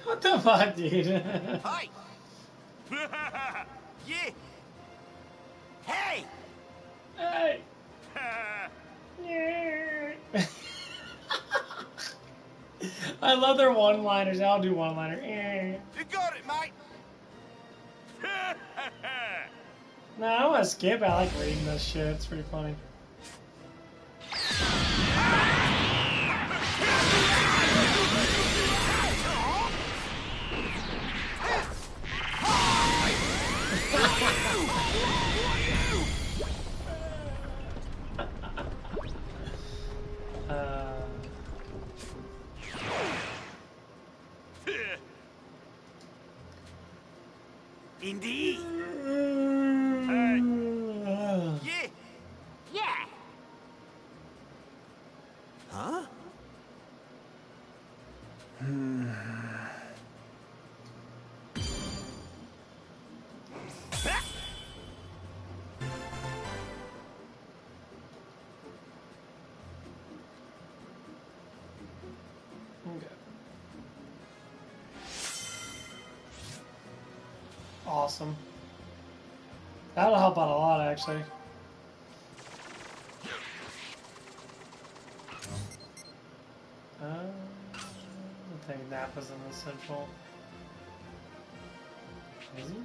What the fuck, dude?
Hi! Yeah! Hey!
Hey. I love their one-liners. I'll do one-liner.
You got it, mate!
No, I don't want to skip. I like reading this shit. It's pretty funny.
Indeed!
Hey!
Yeah!
yeah.
Huh?
Okay. Awesome. That'll help out a lot, actually. I think Nappa's an essential. Is he?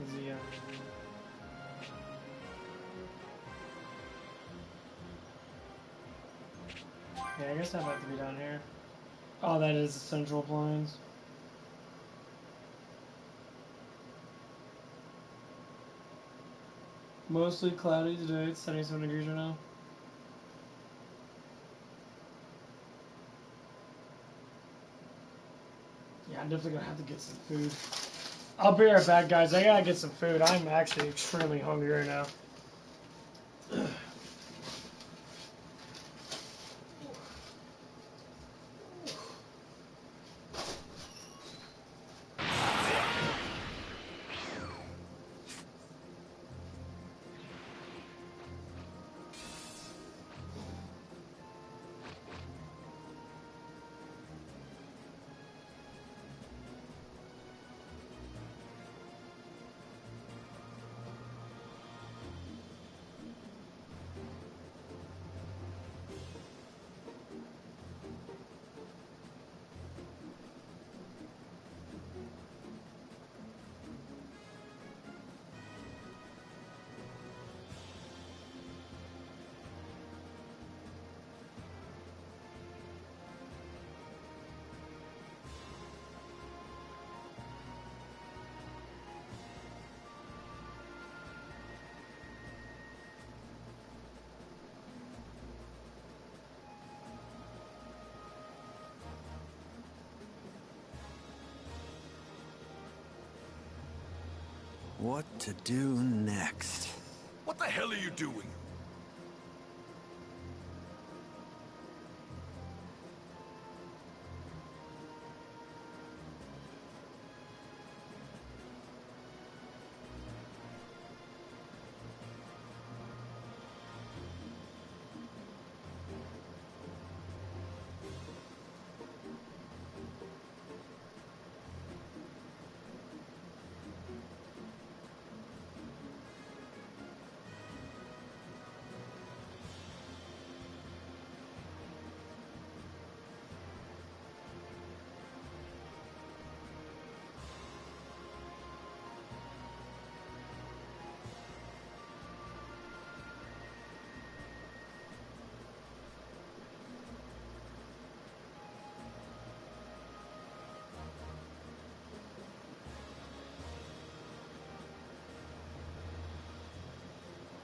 Is he, yeah, I guess that might have to be down here. Oh, that is the central plains. Mostly cloudy today. It's 77 degrees right now. Yeah, I'm definitely gonna have to get some food. I'll be right back, guys. I gotta get some food. I'm actually extremely hungry right now.
What to do next?
What the hell are you doing?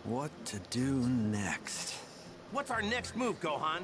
What to do next?
What's our next move, Gohan?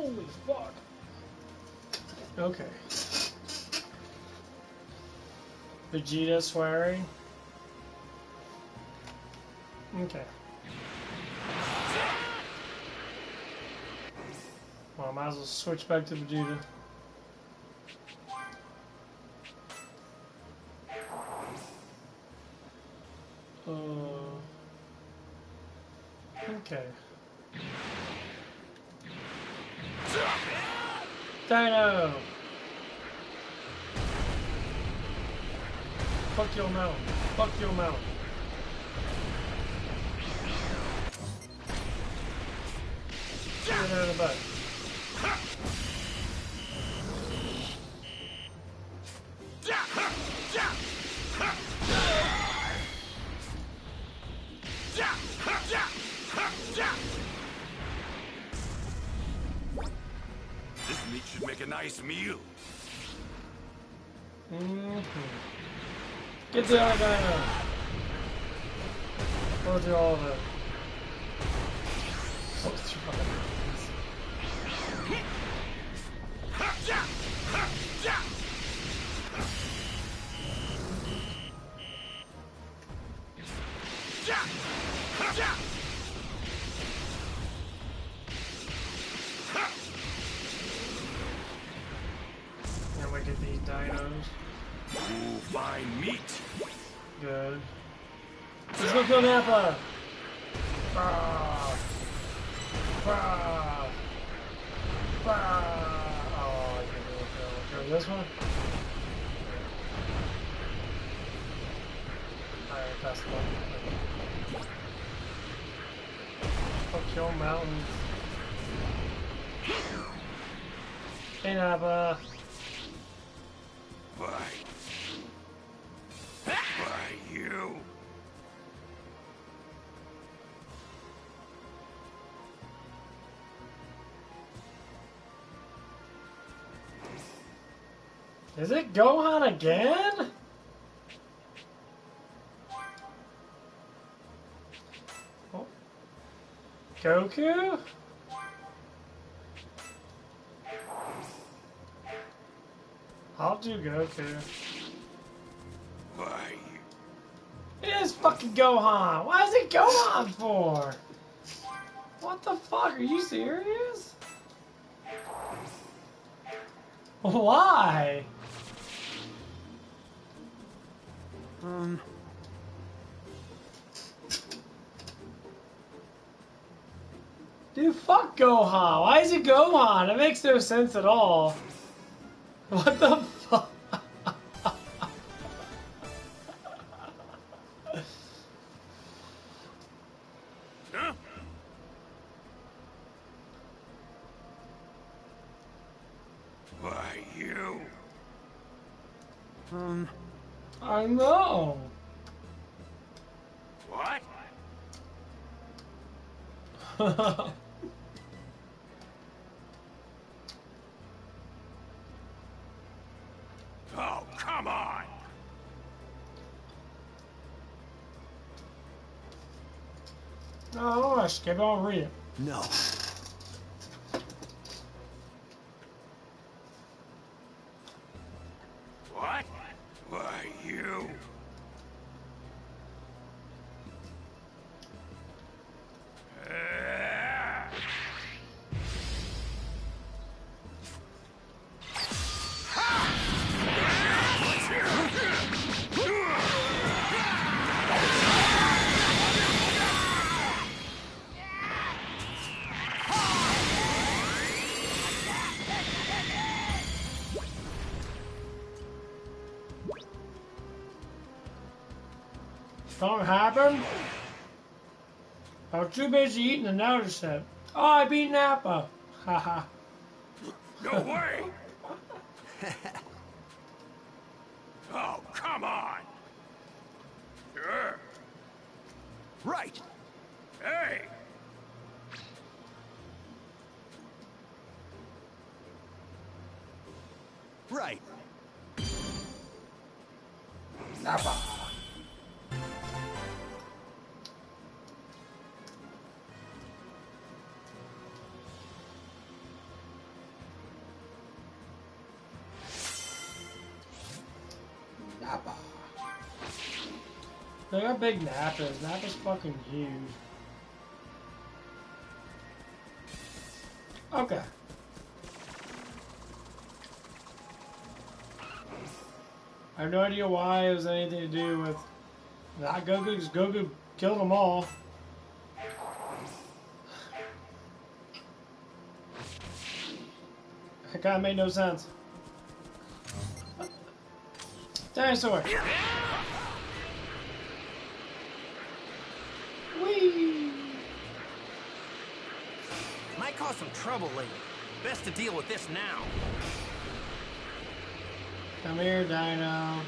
Holy fuck. Okay. Vegeta swearing. Okay. Well, I might as well switch back to Vegeta. Okay. Dino! Fuck your mouth. Fuck your mouth. Get it out of the butt.
This meat should make a nice meal.
Get the other guy out. Go through all of it. Go through all of it. And we get these dinos.
Ooh, fine meat.
Good. Let's go kill Nappa! Ah. Ah. Ah. Oh, I can't do it. This one? Alright, pass the button. Fuck your mountains. Hey, Nappa.
Why? Why you?
Is it Gohan again? Oh. Goku? I'll do Goku.
Why?
It is fucking Gohan! Why is it Gohan for? What the fuck? Are you serious? Why? Dude, fuck Gohan. Why is it Gohan? It makes no sense at all. What the fuck?
Huh? Why you?
I know.
What? Oh, come on!
No, I don't want to skip it. I'll read it.
No.
What? Why you?
Something happened? I was too busy eating to notice it. Oh, I beat Nappa. Haha.
No way! Oh, come on! Sure.
Right.
Hey!
Right.
Nappa. Look how big Nap is. Nap is fucking huge. Okay. I have no idea why it was anything to do with not Goku, because Goku killed them all. That kind of made no sense. Dinosaur! Whee!
Might cause some trouble later. Best to deal with this now.
Come here, Dino.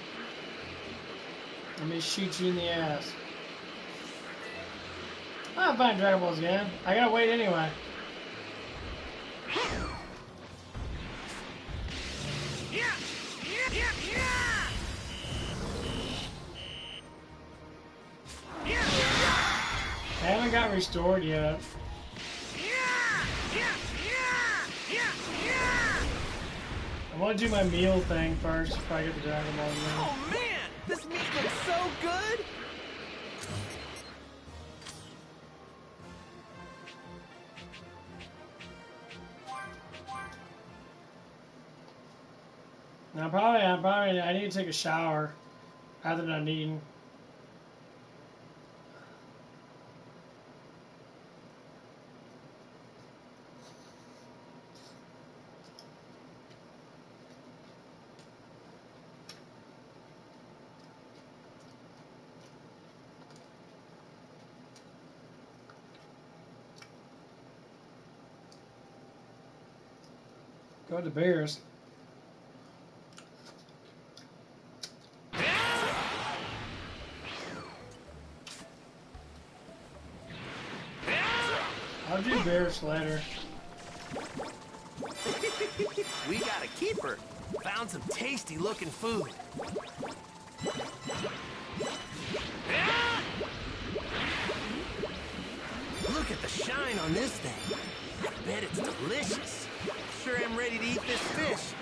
Let me shoot you in the ass. I'm fighting Dragon Balls again. I gotta wait anyway. I haven't got restored yet. I want to do my meal thing first before I get the Dragon Ball.
Oh man, this meat looks so good.
Now I need to take a shower rather than eating. Go to Bears. I'll do Bears later.
We got a keeper. Found some tasty looking food. Look at the shine on this thing. I bet it's delicious. Sure am ready to eat this fish.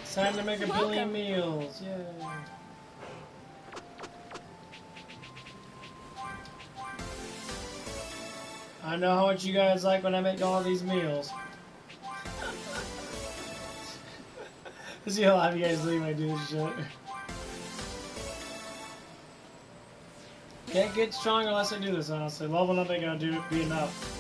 It's time to make a billion meals. Yay. I know how much you guys like when I make all these meals. See how lot of you guys leave when I do this shit. Can't get stronger unless I do this, honestly. Leveling up ain't gonna be enough.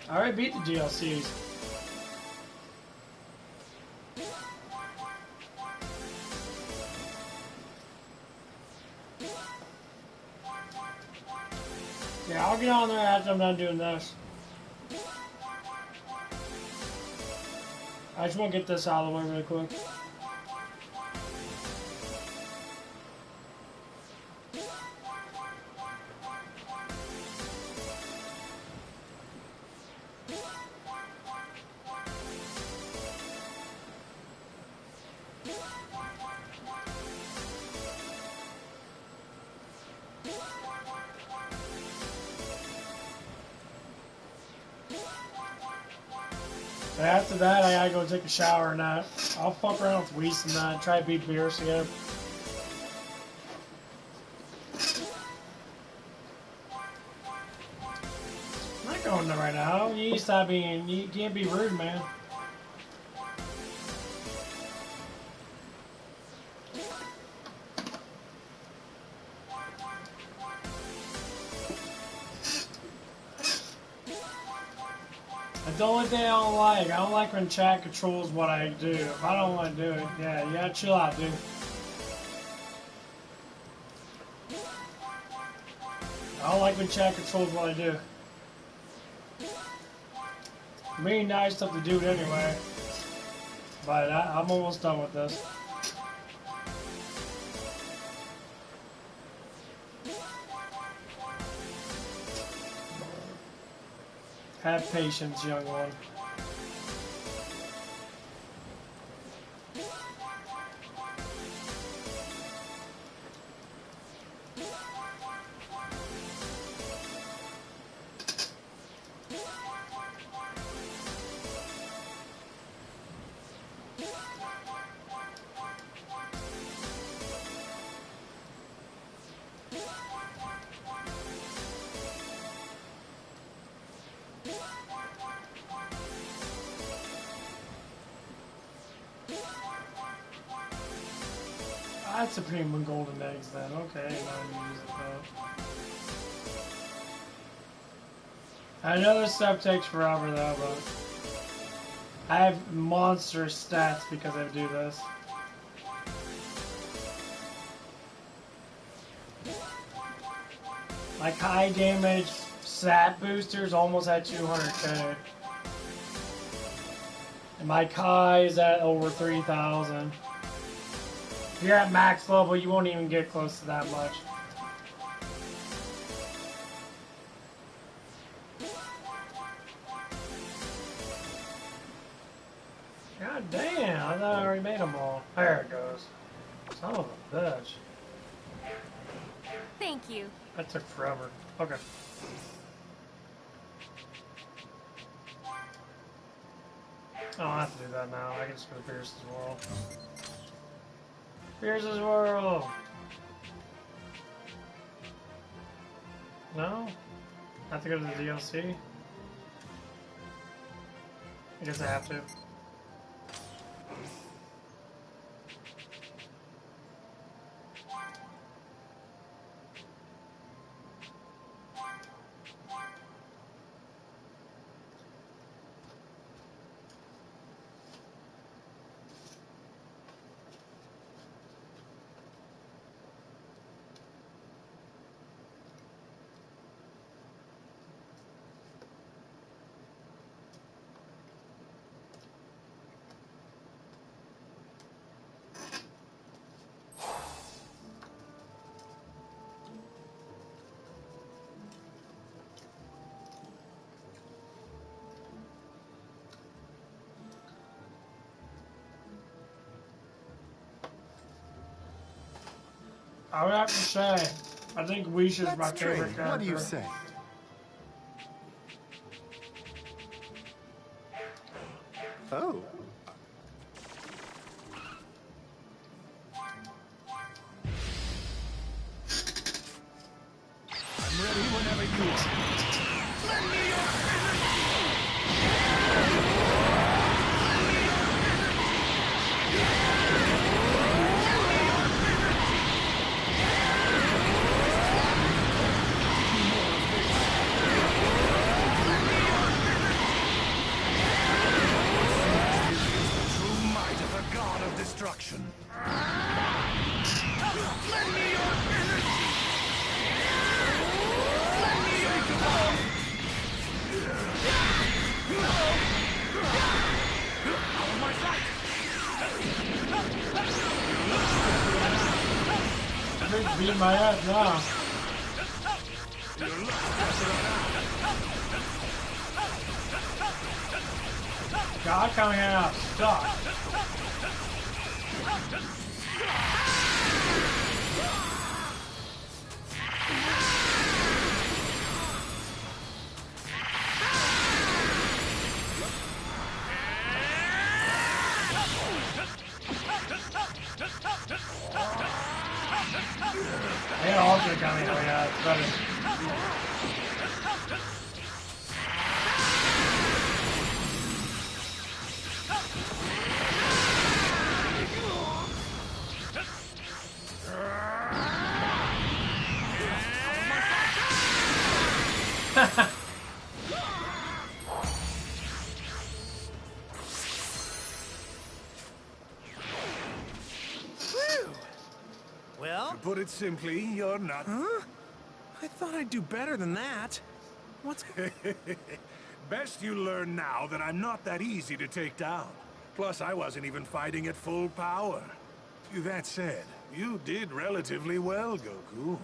I already beat the DLCs. Yeah, I'll get on there after I'm done doing this. I just want to get this out of the way really quick. But after that, I gotta go take a shower and that. I'll fuck around with Whis and that. Try to beat Beerus again. I'm not going there right now. You need to stop being. You can't be rude, man. That's the only thing I don't like. I don't like when chat controls what I do. If I don't want to do it, yeah, you gotta chill out, dude. I don't like when chat controls what I do. Me and I stuff to do it anyway. But I'm almost done with this. Have patience, young one. I had Supreme with golden eggs then. Okay, now I'm use it though. I know this stuff takes forever though, but I have monster stats because I do this. Like high damage stat boosters almost at 200k. And my Kai is at over 3,000. If you're at max level, you won't even get close to that much. God damn, I thought I already made them all. There it goes. Son of a bitch.
Thank you.
That took forever. Okay. I don't have to do that now. I can just go to Pierce's World. Pierce's World! No? I have to go to the DLC? I guess I have to. I would have to say, I think Wish is my favorite character.
What do you say? Oh. I'm ready whenever you are. Lend me your destruction. Lend me your energy. Let me think about out of my sight.
He's beating my ass now. God coming out. Stop. They all are coming out. Yeah, it's better.
Well?
To put it simply, you're not...
Huh? I thought I'd do better than that. What's...
Best you learn now that I'm not that easy to take down. Plus, I wasn't even fighting at full power. That said, you did relatively well, Goku.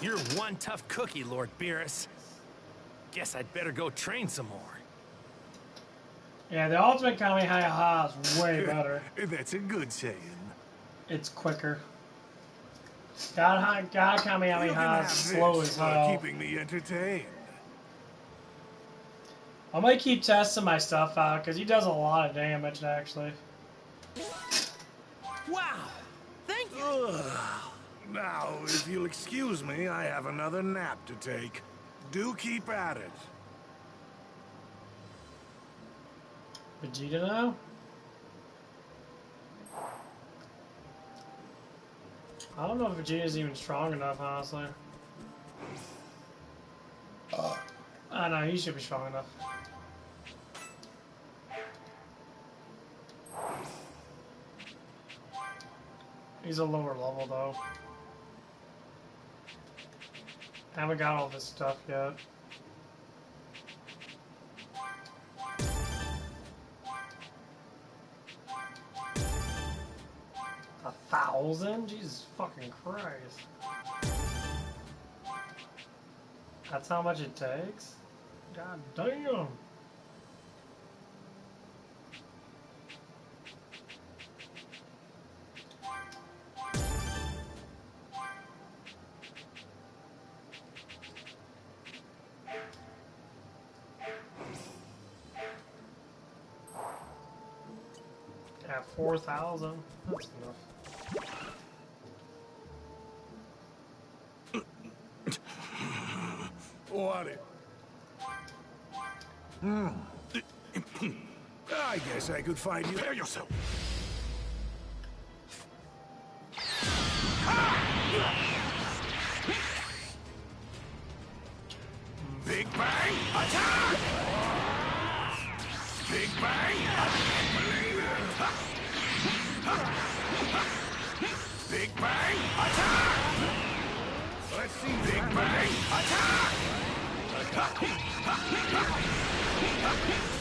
You're one tough cookie, Lord Beerus. Guess I'd better go train some more.
Yeah, the ultimate Kamehameha is way better.
That's a good saying.
It's quicker. God
You can
Kamehameha
have
is
this
slow as
for
hell.
keeping me entertained.
I might keep testing my stuff out because he does a lot of damage actually.
Wow! Thank you!
Ugh. Now, if you'll excuse me, I have another nap to take. Do keep at it.
Vegeta now? I don't know if Vegeta's even strong enough, honestly. I know, he should be strong enough. He's a lower level, though. I haven't got all this stuff yet. A 1,000? Jesus fucking Christ. That's how much it takes? God damn. Yeah, 4,000. That's enough.
What it? I guess I could find you. Prepare yourself. Big Bang attack! Big Bang attack! Big Bang attack! Let's see Big Bang attack!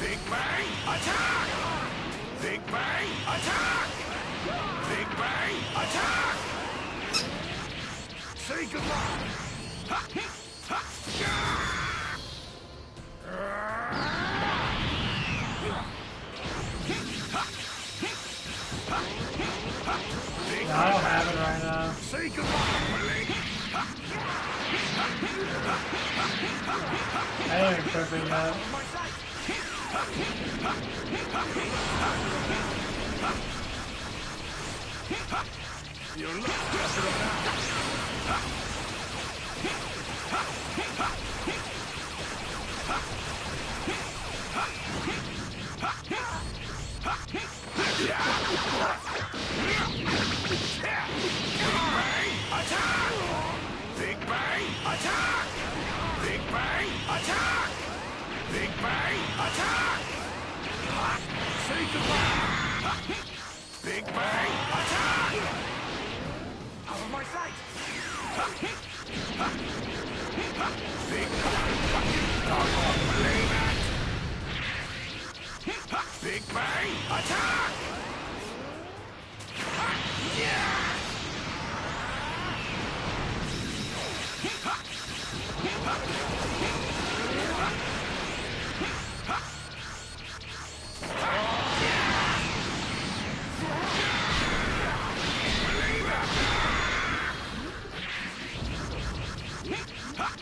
Big Bang attack! Big Bang attack! Big Bang attack! Say goodbye!
Yeah, I don't have it right now.
Say goodbye, Blake!
I ain't equip it yet.
Your luck just run out. Big Bang attack! Big Bang attack! Big Bang attack! Say goodbye! Big Bang attack! Out of my sight! Big Big Bang attack!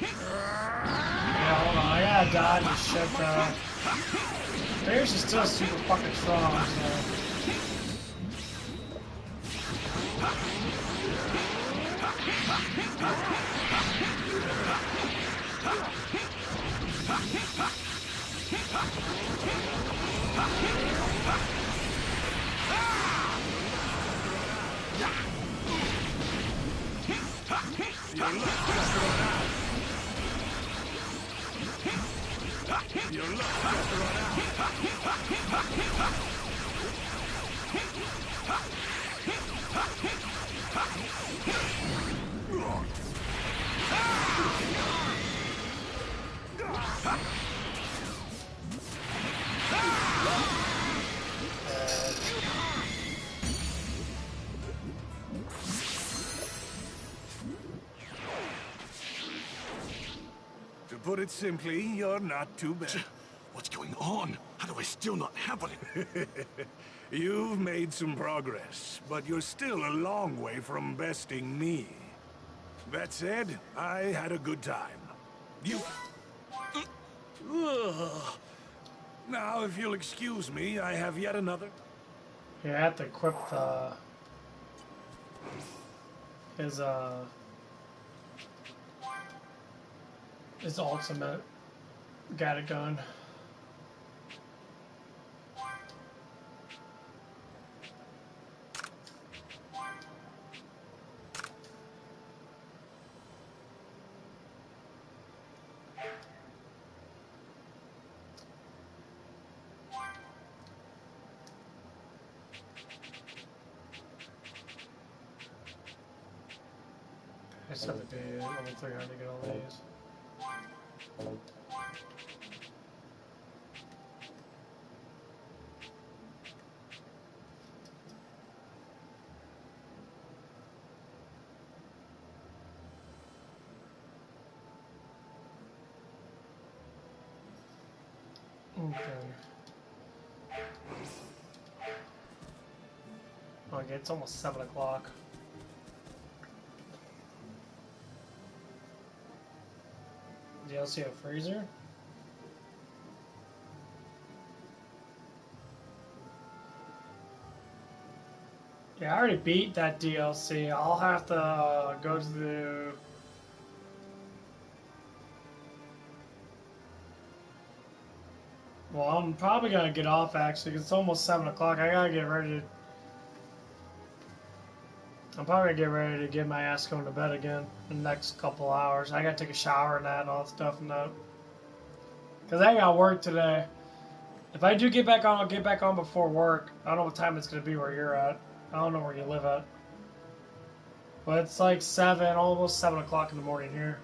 Yeah, hold on. I gotta dodge and shit though. Bears is still super fucking strong, so.
Your luck just run out. Your luck just run out. To put it simply, you're not too bad.
What's going on? How do I still not have one?
You've made some progress, but you're still a long way from besting me. That said, I had a good time. You... Ugh. Now, if you'll excuse me, I have yet another...
You have to equip the... his ultimate. Got a gun. I just have to be level 300 to get all these. Okay. Okay, it's almost 7 o'clock. DLC a freezer? Yeah, I already beat that DLC. I'll have to go to the... Well, I'm probably gonna get off actually, because it's almost 7 o'clock. I gotta get ready to... I'm probably gonna get ready to get my ass going to bed again in the next couple hours. I gotta take a shower and that and all that stuff and that. Because I got work today. If I do get back on, I'll get back on before work. I don't know what time it's gonna be where you're at. I don't know where you live at. But it's like 7, almost 7 o'clock in the morning here.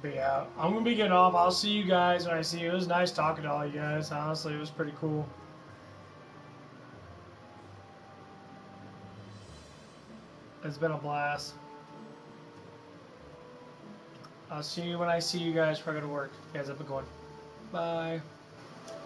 But yeah, I'm gonna be getting off. I'll see you guys when I see you. It was nice talking to all you guys. Honestly, it was pretty cool. It's been a blast. I'll see you when I see you guys before I go to work. You guys have a good one. Bye.